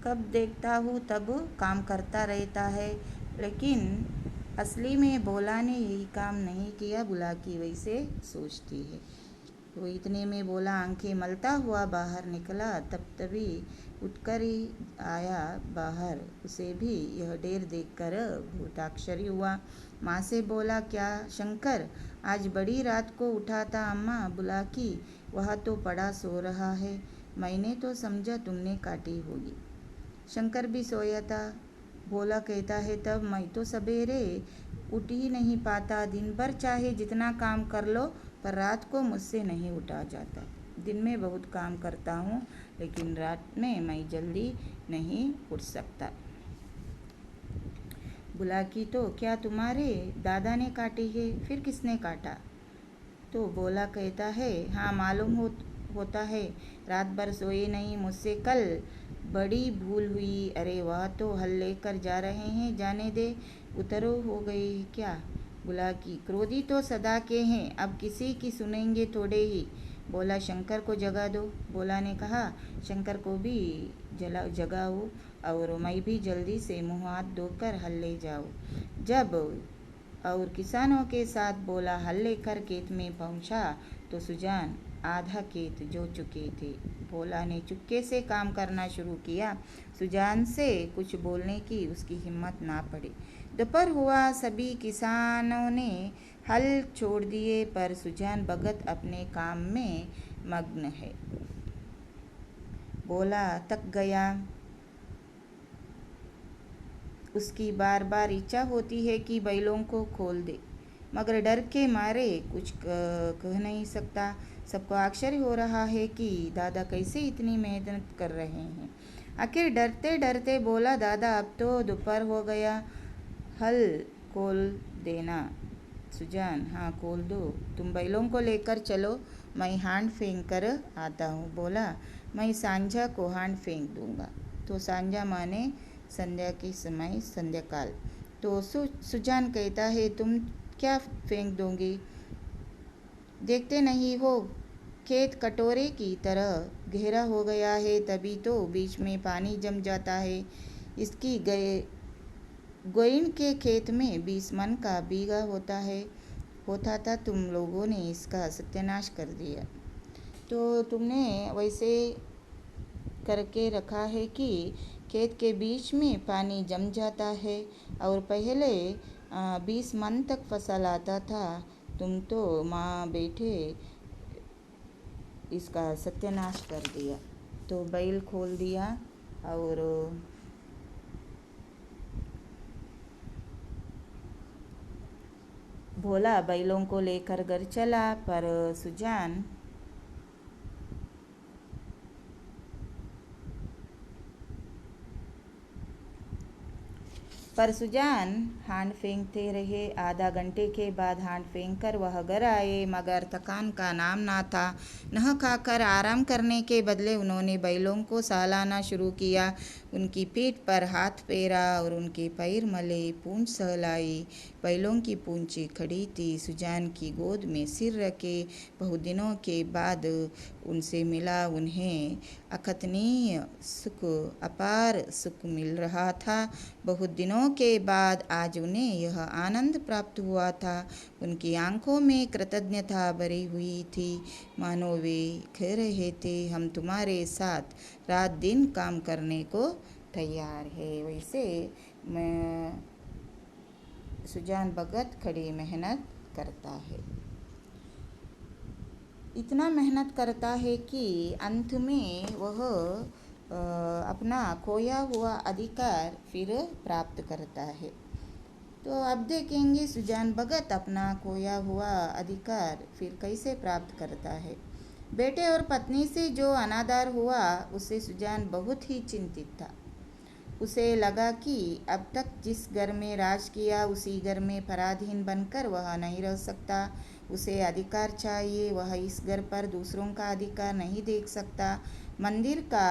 कब देखता हूँ तब काम करता रहता है, लेकिन असली में भोला ने यही काम नहीं किया। बुलाकी वैसे सोचती है। तो इतने में भोला आंखें मलता हुआ बाहर निकला। तब तभी उठकर ही आया बाहर। उसे भी यह ढेर देखकर बहुत आश्चर्य हुआ। माँ से बोला, क्या शंकर आज बड़ी रात को उठा था। अम्मा, बुलाकी वह तो पड़ा सो रहा है, मैंने तो समझा तुमने काटी होगी। शंकर भी सोया था। भोला कहता है, तब मैं तो सवेरे उठ ही नहीं पाता। दिन भर चाहे जितना काम कर लो पर रात को मुझसे नहीं उठा जाता। दिन में बहुत काम करता हूँ लेकिन रात में मैं जल्दी नहीं उठ सकता। बुलाकी, तो क्या तुम्हारे दादा ने काटी है? फिर किसने काटा? तो भोला कहता है, हाँ मालूम होता है, रात भर सोए नहीं, मुझसे कल बड़ी भूल हुई। अरे वह तो हल लेकर जा रहे हैं, जाने दे, उतरो हो गई क्या? बुलाकी, क्रोधी तो सदा के हैं, अब किसी की सुनेंगे थोड़े ही। बोला, शंकर को जगा दो। भोला ने कहा, शंकर को भी जगाओ और मैं भी जल्दी से मुँह हाथ धोकर हल ले जाओ। जब और किसानों के साथ बोला हल लेकर खेत में पहुंचा तो सुजान आधा खेत जो चुके थे। भोला ने चुपके से काम करना शुरू किया। सुजान से कुछ बोलने की उसकी हिम्मत ना पड़ी। दोपहर हुआ, सभी किसानों ने हल छोड़ दिए पर सुजान भगत अपने काम में मग्न है। भोला थक गया। उसकी बार बार इच्छा होती है कि बैलों को खोल दे, मगर डर के मारे कुछ कह नहीं सकता। सबको आश्चर्य हो रहा है कि दादा कैसे इतनी मेहनत कर रहे हैं। आखिर डरते डरते बोला, दादा अब तो दोपहर हो गया, हल खोल देना। सुजान, हाँ खोल दो, तुम बैलों को लेकर चलो, मैं हांड फेंक कर आता हूँ। बोला, मैं सांझा को हांड फेंक दूंगा। तो सांझा माने संध्या के समय, संध्याकाल। तो सुजान कहता है, तुम क्या फेंक दोगे? देखते नहीं हो खेत कटोरे की तरह गहरा हो गया है, तभी तो बीच में पानी जम जाता है। इसकी गोइन के खेत में 20 मन का बीघा होता था, तुम लोगों ने इसका सत्यानाश कर दिया। तो तुमने वैसे करके रखा है कि खेत के बीच में पानी जम जाता है और पहले 20 मन तक फसल आता था। तुम तो माँ बेटे इसका सत्यानाश कर दिया। तो बैल खोल दिया और भोला बैलों को लेकर घर चला, पर सुजान पर सुजान हाथ फेंकते रहे। आधा घंटे के बाद हाथ फेंक कर वह घर आए, मगर थकान का नाम ना था। नह खाकर आराम करने के बदले उन्होंने बैलों को सहलाना शुरू किया। उनकी पीठ पर हाथ फेरा और उनके पैर मले, पूंछ सहलाई। बैलों की पूंछें खड़ी थी। सुजान की गोद में सिर रखे बहुत दिनों के बाद उनसे मिला। उन्हें अकथनीय सुख, अपार सुख मिल रहा था। बहुत दिनों के बाद आज उन्हें यह आनंद प्राप्त हुआ था। उनकी आंखों में कृतज्ञता भरी हुई थी, मानो वे कह रहे थे, हम तुम्हारे साथ रात दिन काम करने को तैयार है। वैसे मैं सुजान भगत खड़ी मेहनत करता है। इतना मेहनत करता है कि अंत में वह अपना खोया हुआ अधिकार फिर प्राप्त करता है। तो अब देखेंगे सुजान भगत अपना खोया हुआ अधिकार फिर कैसे प्राप्त करता है। बेटे और पत्नी से जो अनादर हुआ उससे सुजान बहुत ही चिंतित था। उसे लगा कि अब तक जिस घर में राज किया उसी घर में पराधीन बनकर वह नहीं रह सकता। उसे अधिकार चाहिए। वह इस घर पर दूसरों का अधिकार नहीं देख सकता। मंदिर का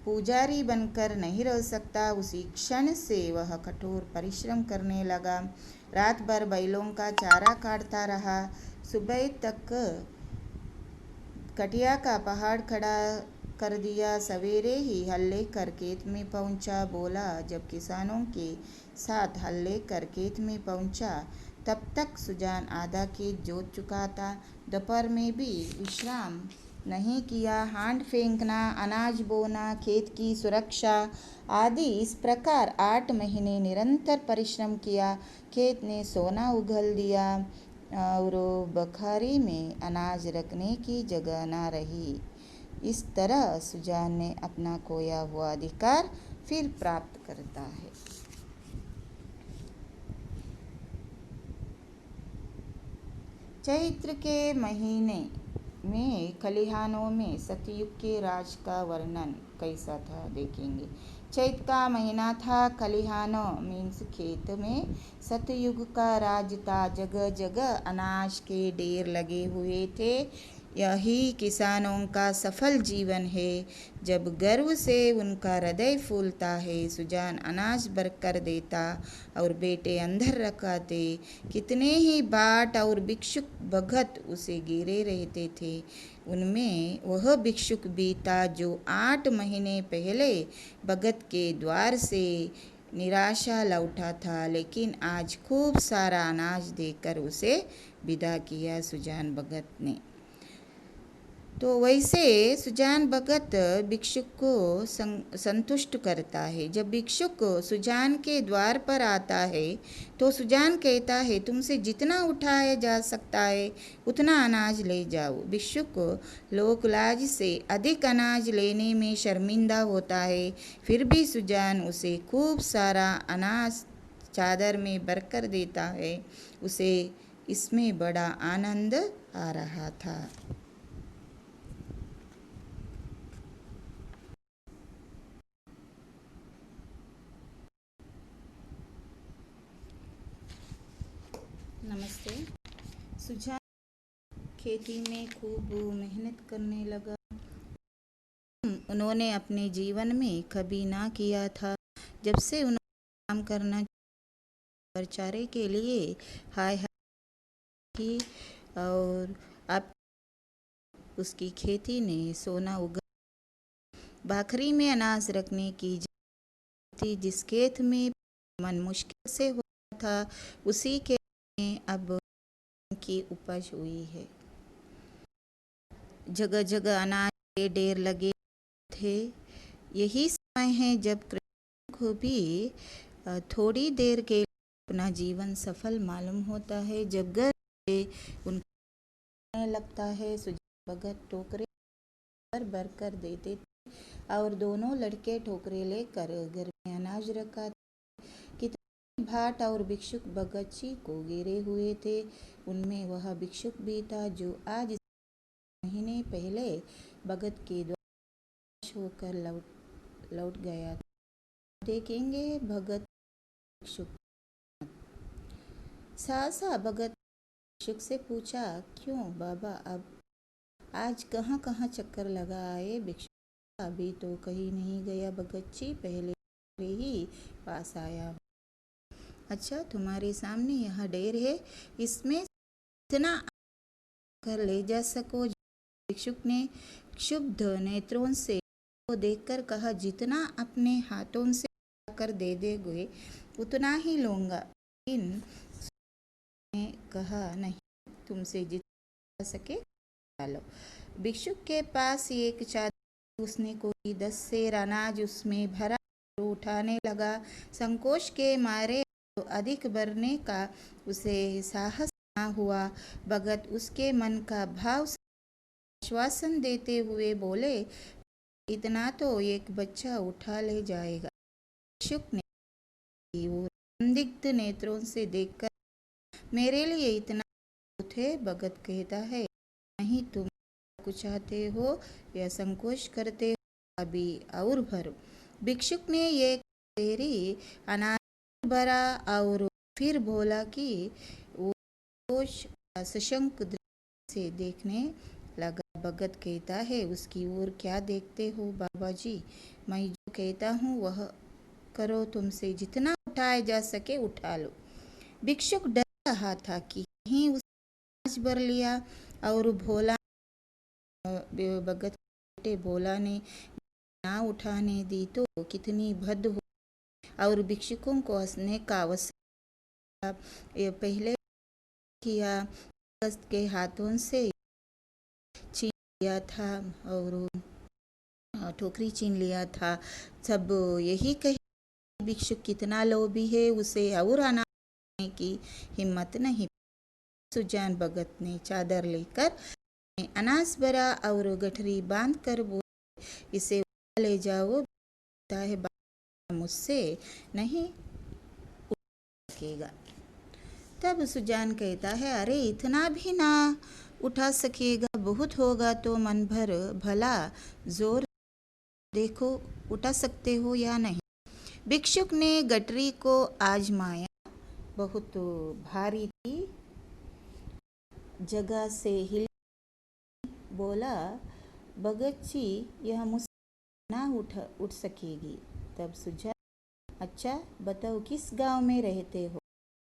पुजारी बनकर नहीं रह सकता। उसी क्षण से वह कठोर परिश्रम करने लगा। रात भर बैलों का चारा काटता रहा। सुबह तक कटिया का पहाड़ खड़ा कर दिया। सवेरे ही हल लेकर खेत में पहुंचा। बोला जब किसानों के साथ हल लेकर खेत में पहुंचा तब तक सुजान आधा खेत जोत चुका था। दोपहर में भी विश्राम नहीं किया। हाथ फेंकना, अनाज बोना, खेत की सुरक्षा आदि इस प्रकार 8 महीने निरंतर परिश्रम किया। खेत ने सोना उगल दिया और बखारी में अनाज रखने की जगह ना रही। इस तरह सुजान ने अपना खोया हुआ अधिकार फिर प्राप्त करता है। चैत्र के महीने में खलिहानों में सतयुग के राज का वर्णन कैसा था देखेंगे। चैत्र का महीना था। खलिहानों मीन्स खेत में सतयुग का राज था। जगह जगह अनाज के ढेर लगे हुए थे। यही किसानों का सफल जीवन है। जब गर्व से उनका हृदय फूलता है। सुजान अनाज भर कर देता और बेटे अंदर रखाते। कितने ही बाट और भिक्षुक भगत उसे घेरे रहते थे। उनमें वह भिक्षुक भी था जो 8 महीने पहले भगत के द्वार से निराशा लौटा था, लेकिन आज खूब सारा अनाज देकर उसे विदा किया सुजान भगत ने। तो वैसे सुजान भगत भिक्षुक को संतुष्ट करता है। जब भिक्षुक सुजान के द्वार पर आता है तो सुजान कहता है, तुमसे जितना उठाया जा सकता है उतना अनाज ले जाओ। भिक्षुक लोकलाज से अधिक अनाज लेने में शर्मिंदा होता है, फिर भी सुजान उसे खूब सारा अनाज चादर में भरकर देता है। उसे इसमें बड़ा आनंद आ रहा था। नमस्ते। सुजान खेती में खूब मेहनत करने लगा। उन्होंने अपने जीवन में कभी ना किया था। जब से उन्होंने काम करना और चारे के लिए हाय हाय की और अब उसकी खेती ने सोना उगा। बाखरी में अनाज रखने की जगह थी। जिस खेत में मन मुश्किल से होता था उसी खेत में अब की उपज हुई है। जगह जगह अनाज के ढेर लगे थे। यही समय है जब कृषकों को भी थोड़ी देर के लिए अपना जीवन सफल मालूम होता है। जब घर से उनको लगता है, सुजान भगत टोकरे भर भर कर देते थे और दोनों लड़के टोकरे लेकर घर में अनाज रखा। कितने भाट और भिक्षुक भगत जी को घेरे हुए थे। उनमें वह भिक्षुक भी था जो आज महीने पहले भगत के द्वारा होकर लौट गया था। देखेंगे भगत भिक्षुक। सहसा भगत भिक्षुक से पूछा, क्यों बाबा, अब आज कहाँ कहाँ चक्कर लगा आए? भिक्षुक, अभी तो कहीं नहीं गया भगत जी, पहले ही पास आया हूँ। अच्छा, तुम्हारे सामने यह ढेर है, इसमें इतना कर ले जा सको। भिक्षुक ने क्षुब्ध नेत्रों से को देखकर कहा, जितना अपने हाथों से कर दे देगे उतना ही लूंगा। लेकिन ने कहा, नहीं, तुमसे जितना सके डालो। भिक्षुक के पास एक चादर, उसने कोई 10 सेर अनाज उसमें भरा, उठाने लगा। संकोच के मारे अधिक भरने का उसे साहस ना हुआ। भगत उसके मन का भाव आश्वासन देते हुए बोले, इतना तो एक बच्चा उठा ले जाएगा। भिक्षुक ने वो संदिग्ध नेत्रों से देखकर, मेरे लिए इतना बहुत है। भगत कहता है, नहीं, तुम कुछ चाहते हो या संकोच करते हो, अभी और भरो। भिक्षुक ने एक तेरी अनाज भरा और फिर बोला कि वो सशंक दृष्टि से देखने लगा। भगत कहता है, उसकी ओर क्या देखते हो बाबा जी? मैं जो कहता हूँ वह करो, तुमसे जितना उठाया जा सके उठा लो। भिक्षुक डर रहा था कि कहीं उसने भर लिया और भोला भगत बेटे भोला ने ना उठाने दी तो कितनी भद्द हो। और भिक्षुकों को हंसने का अवसर पहले किया। भगत के हाथों से छीन लिया था और ठोकरी छीन लिया था। सब यही कहे, भिक्षुक कितना लोभी है, उसे और अनाज की हिम्मत नहीं। सुजान भगत ने चादर लेकर अनाज भरा और गठरी बांध कर बोले, इसे उठा ले जाओ। है मुझसे नहीं उठ सकेगा। तब सुजान कहता है, अरे इतना भी ना उठा सकेगा, बहुत होगा तो मन भर भला जोर देखो उठा सकते हो या नहीं। भिक्षुक ने गठरी को आजमाया, बहुत भारी थी, जगह से हिल। बोला, भगत जी, यह मुझसे ना उठ सकेगी। तब सुजान, अच्छा बताओ किस गांव में रहते हो?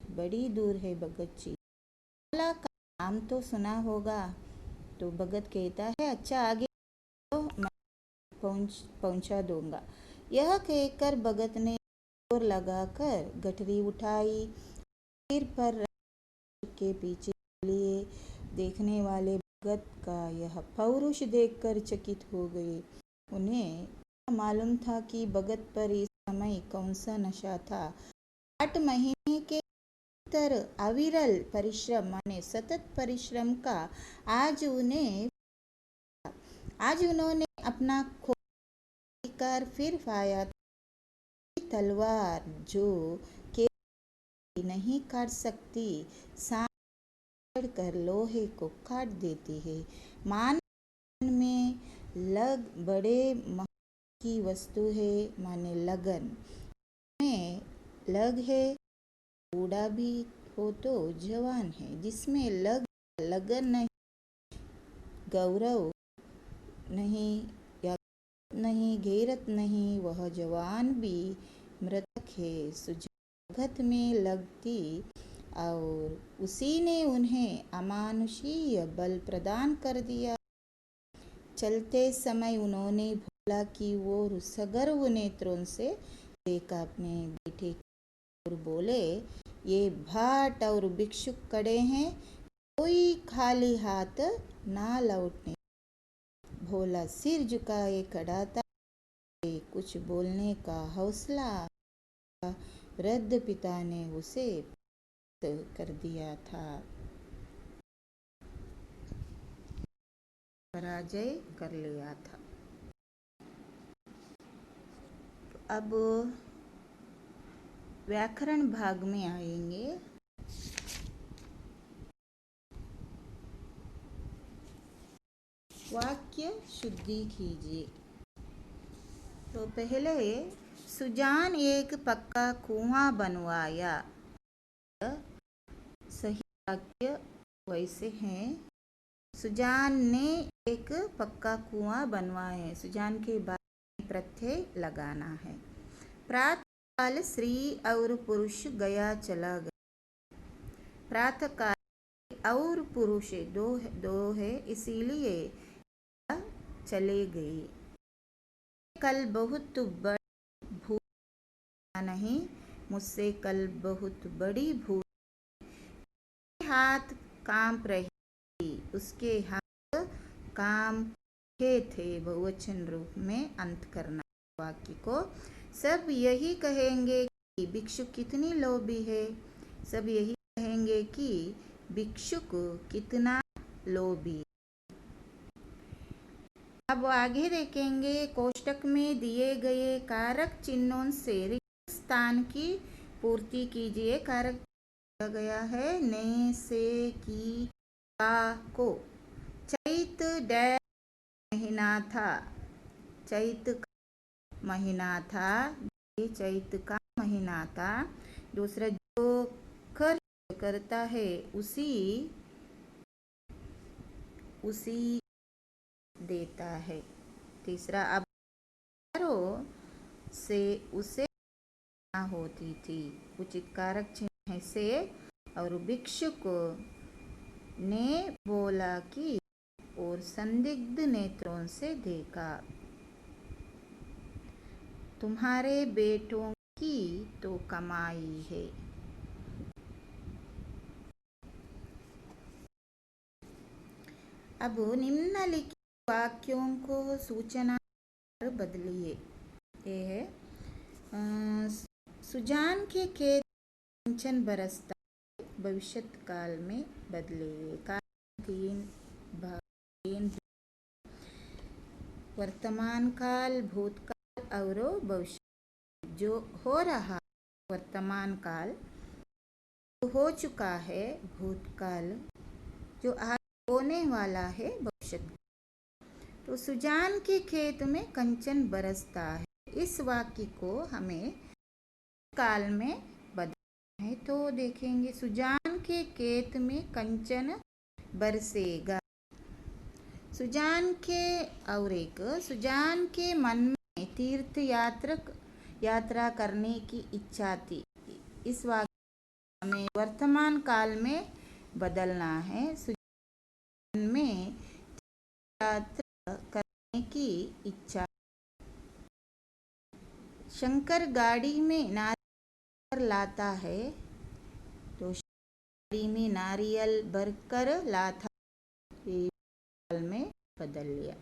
बड़ी दूर है भगत जी। बोला, का नाम तो सुना होगा। तो भगत कहता है, अच्छा आगे तो मैं पहुंचा दूंगा। यह कहकर भगत ने जोर लगाकर गठरी उठाई, सिर पर के पीछे लिए। देखने वाले भगत का यह पौरुष देखकर चकित हो गए। उन्हें मालूम था कि भगत पर इस समय कौन सा नशा था। 8 महीने के भीतर अविरल परिश्रम माने सतत परिश्रम का आज उन्होंने अपना खोकर फिर पाया। तलवार जो के नहीं काट सकती, सांप कर लोहे को काट देती है। मान में लग बड़े की वस्तु है, माने लगन में लग है। बूढ़ा भी हो तो जवान है, जिसमें लगन नहीं, गौरव नहीं या नहीं, गैरत नहीं, वह जवान भी मृतक है। सुजागत में लगती और उसी ने उन्हें अमानुषीय बल प्रदान कर दिया। चलते समय उन्होंने भोला की ओर सगर्व नेत्रों से देखा अपने बेटे और बोले, ये भाट और भिक्षुक खड़े हैं, कोई खाली हाथ ना लौटने। भोला सिर झुकाए खड़ा था, कुछ बोलने का हौसला। वृद्ध पिता ने उसे कर दिया था, पराजय कर लिया था। अब व्याकरण भाग में आएंगे। वाक्य शुद्धि कीजिए। तो पहले, सुजान एक पक्का कुआं बनवाया। सही वाक्य वैसे हैं। सुजान ने एक पक्का कुआं बनवाया है। सुजान के बाद में प्रत्यय लगाना है। प्रातःकाल स्त्री और पुरुष गया चला गया। प्रातःकाल और पुरुष दो है, इसीलिए चले गए। कल बहुत बड़ी भूल नहीं, मुझसे कल बहुत बड़ी भूल। हाथ कांप रही, उसके हाथ कांप रहे थे। बहुवचन रूप में अंत करना वाक्य को। सब यही कहेंगे कि भिक्षुक कितनी लोभी है। सब यही कहेंगे कि भिक्षुक कितना लोभी। अब आगे देखेंगे, कोष्टक में दिए गए कारक चिन्हों से रिक्त स्थान की पूर्ति कीजिए। कारक दिया गया है ने, से, की, का, को। चैत डैश महीना था। चैत का महीना था। ये चैत का महीना था। दूसरा, जो खर्च करता है उसी देता है। तीसरा, अब से उसे होती थी। उचित कारक चिन्ह है से। और भिक्षुक ने बोला कि और संदिग्ध नेत्रों से देखा। तुम्हारे बेटों की तो कमाई है। अब निम्नलिखित वाक्यों को सूचना बदलिए। ये है, सुजान के खेत कंचन बरसता भविष्य काल में बदले। तीन वर्तमान काल, भूतकाल और भविष्य। जो हो रहा वर्तमान काल, जो हो चुका है भूतकाल, जो आगे होने वाला है भविष्य। तो सुजान के खेत में कंचन बरसता है। इस वाक्य को हमें काल में बदलना है। तो देखेंगे, सुजान के खेत में कंचन बरसेगा। सुजान के और एक, सुजान के मन में तीर्थ यात्रा करने की इच्छा थी। इस वाक्य में वर्तमान काल में बदलना है। सुजान में यात्रा करने की इच्छा। शंकर गाड़ी में नारियल लाता है। तो गाड़ी में नारियल भरकर लाता में बदल लिया।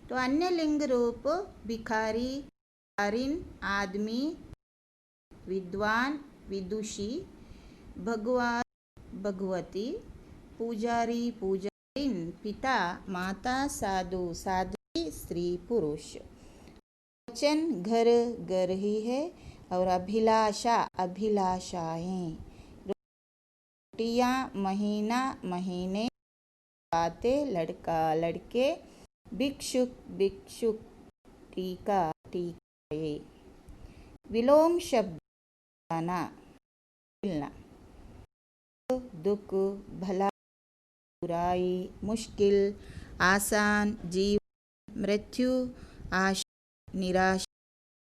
तो अन्य लिंग रूप, भिखारी, भिखारिन, आदमी, विद्वान, विदुषी, भगवान, भगवती, पुजारी, पुजारिन, पिता, माता, साधु, साध्वी, स्त्री, पुरुष। वचन घर घर ही है। और अभिलाषा अभिलाषाएं। रोटियां महीना महीने। बातें लड़का लड़के। भिक्षुक भिक्षुक। टीका टीकाए। विलोम शब्द गाना मिलना। दुख भला बुराई मुश्किल आसान जीवन मृत्यु आशा निराशा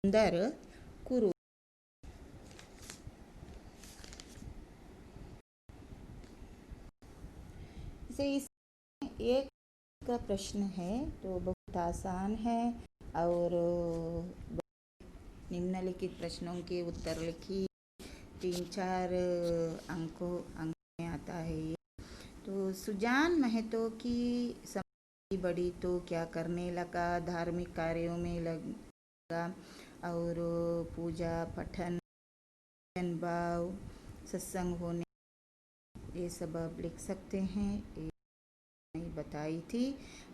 सुंदर कुरु। एक का प्रश्न है तो बहुत आसान है। और निम्नलिखित प्रश्नों के उत्तर लिखी। 3-4 अंक में आता है ये। तो सुजान महतो की समझ बड़ी तो क्या करने लगा। धार्मिक कार्यों में लगा और पूजा पठन भाव सत्संग होने, ये सब आप लिख सकते हैं। ये बताई थी।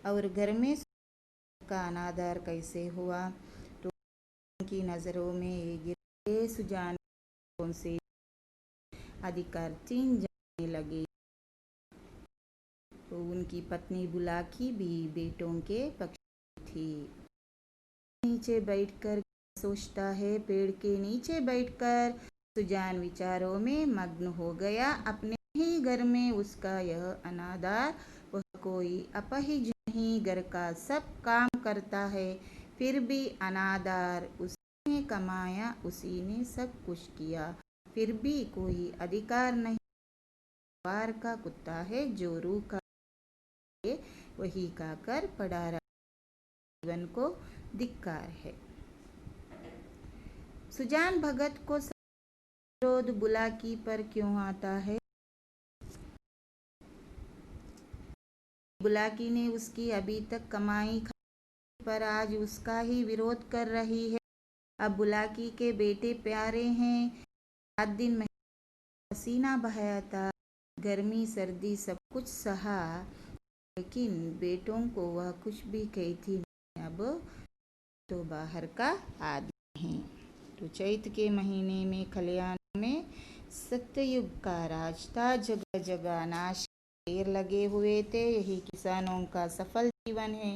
और घर में का अनादर कैसे हुआ। तो उनकी नज़रों में ये गिरे। सुजान से अधिकार 3 जाने लगे। तो उनकी पत्नी बुलाकी भी बेटों के पक्ष में थी। नीचे बैठकर सोचता है, पेड़ के नीचे बैठकर सुजान विचारों में मग्न हो गया। अपने ही घर में उसका यह अनादर, वह कोई अपहिज नहीं, घर का सब काम करता है, फिर भी अनादर। उसने कमाया, उसी ने सब कुछ किया, फिर भी कोई अधिकार नहीं। बार का कुत्ता है जो रूखा है, वही खाकर पड़ा रहा, जीवन को धिक्कार है। सुजान भगत को क्रोध बुलाकी पर क्यों आता है? बुलाकी ने उसकी अभी तक कमाई पर आज उसका ही विरोध कर रही है। अब बुलाकी के बेटे प्यारे हैं। 7 दिन में पसीना बहाया था, गर्मी सर्दी सब कुछ सहा, लेकिन बेटों को वह कुछ भी कहती नहीं। अब तो बाहर का आदमी है। तो चैत के महीने में खलिहानों में सत्ययुग का राज था। जगह जगह अनाज के ढेर लगे हुए थे। यही किसानों का सफल जीवन है।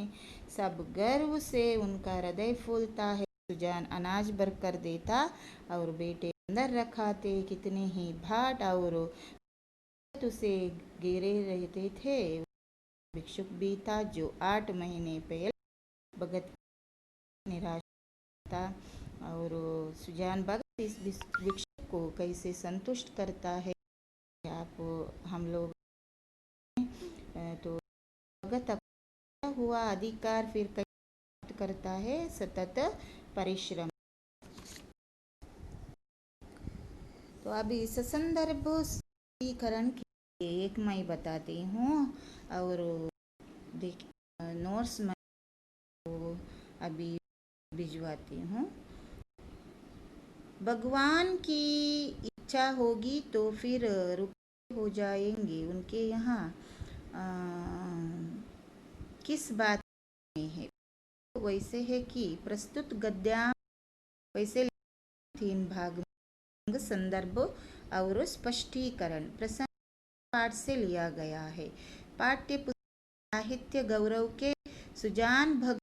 सब गर्व से उनका हृदय फूलता है। सुजान अनाज भर कर देता और बेटे अंदर रखाते। कितने ही भाट और उसे घेरे रहते थे। भिक्षुक भी था जो 8 महीने पहले भगत निराश था, और सुजान भगत इस भिक्षुक को कैसे संतुष्ट करता है। आप हम लोग तो भगत अपना हुआ अधिकार फिर कैसे करता है? सतत परिश्रम। तो अभी इस संदर्भ स्पष्टीकरण के लिए एक मैं बताती हूँ, और देख नोट्स में अभी भिजवाती हूँ। भगवान की इच्छा होगी तो फिर रुके हो जाएंगे। उनके यहाँ किस बात में है? वैसे है कि प्रस्तुत गद्य वैसे 3 भाग में संदर्भ और स्पष्टीकरण प्रसंग पाठ से लिया गया है। पाठ्य पुस्तक साहित्य गौरव के सुजान भगत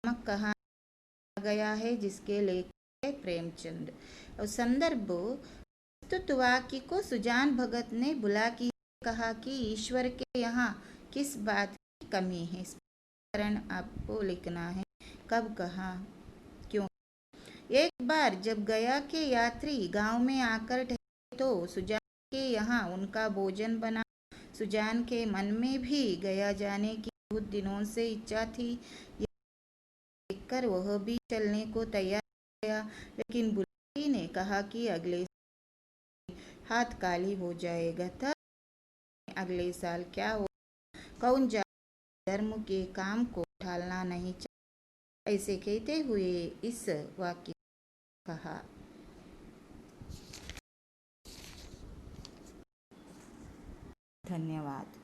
नामक कहानी गया है, जिसके लेखक है प्रेमचंद। और संदर्भ प्रस्तुत वाक्य को सुजान भगत ने बुलाकी कहा कि ईश्वर के यहाँ किस बात की कमी है। कारण आपको लिखना है, कब कहा, क्यों। एक बार जब गया के यात्री गांव में आकर ठहरे तो सुजान के यहाँ उनका भोजन बना। सुजान के मन में भी गया जाने की बहुत दिनों से इच्छा थी। देखकर वह भी चलने को तैयार हो गया, लेकिन बुलाकी ने कहा कि अगले हाथ काली हो जाएगा, तब अगले साल क्या हो, कौन जाने। धर्म के काम को टालना नहीं चाहिए। ऐसे कहते हुए इस वाक्य कहा। धन्यवाद।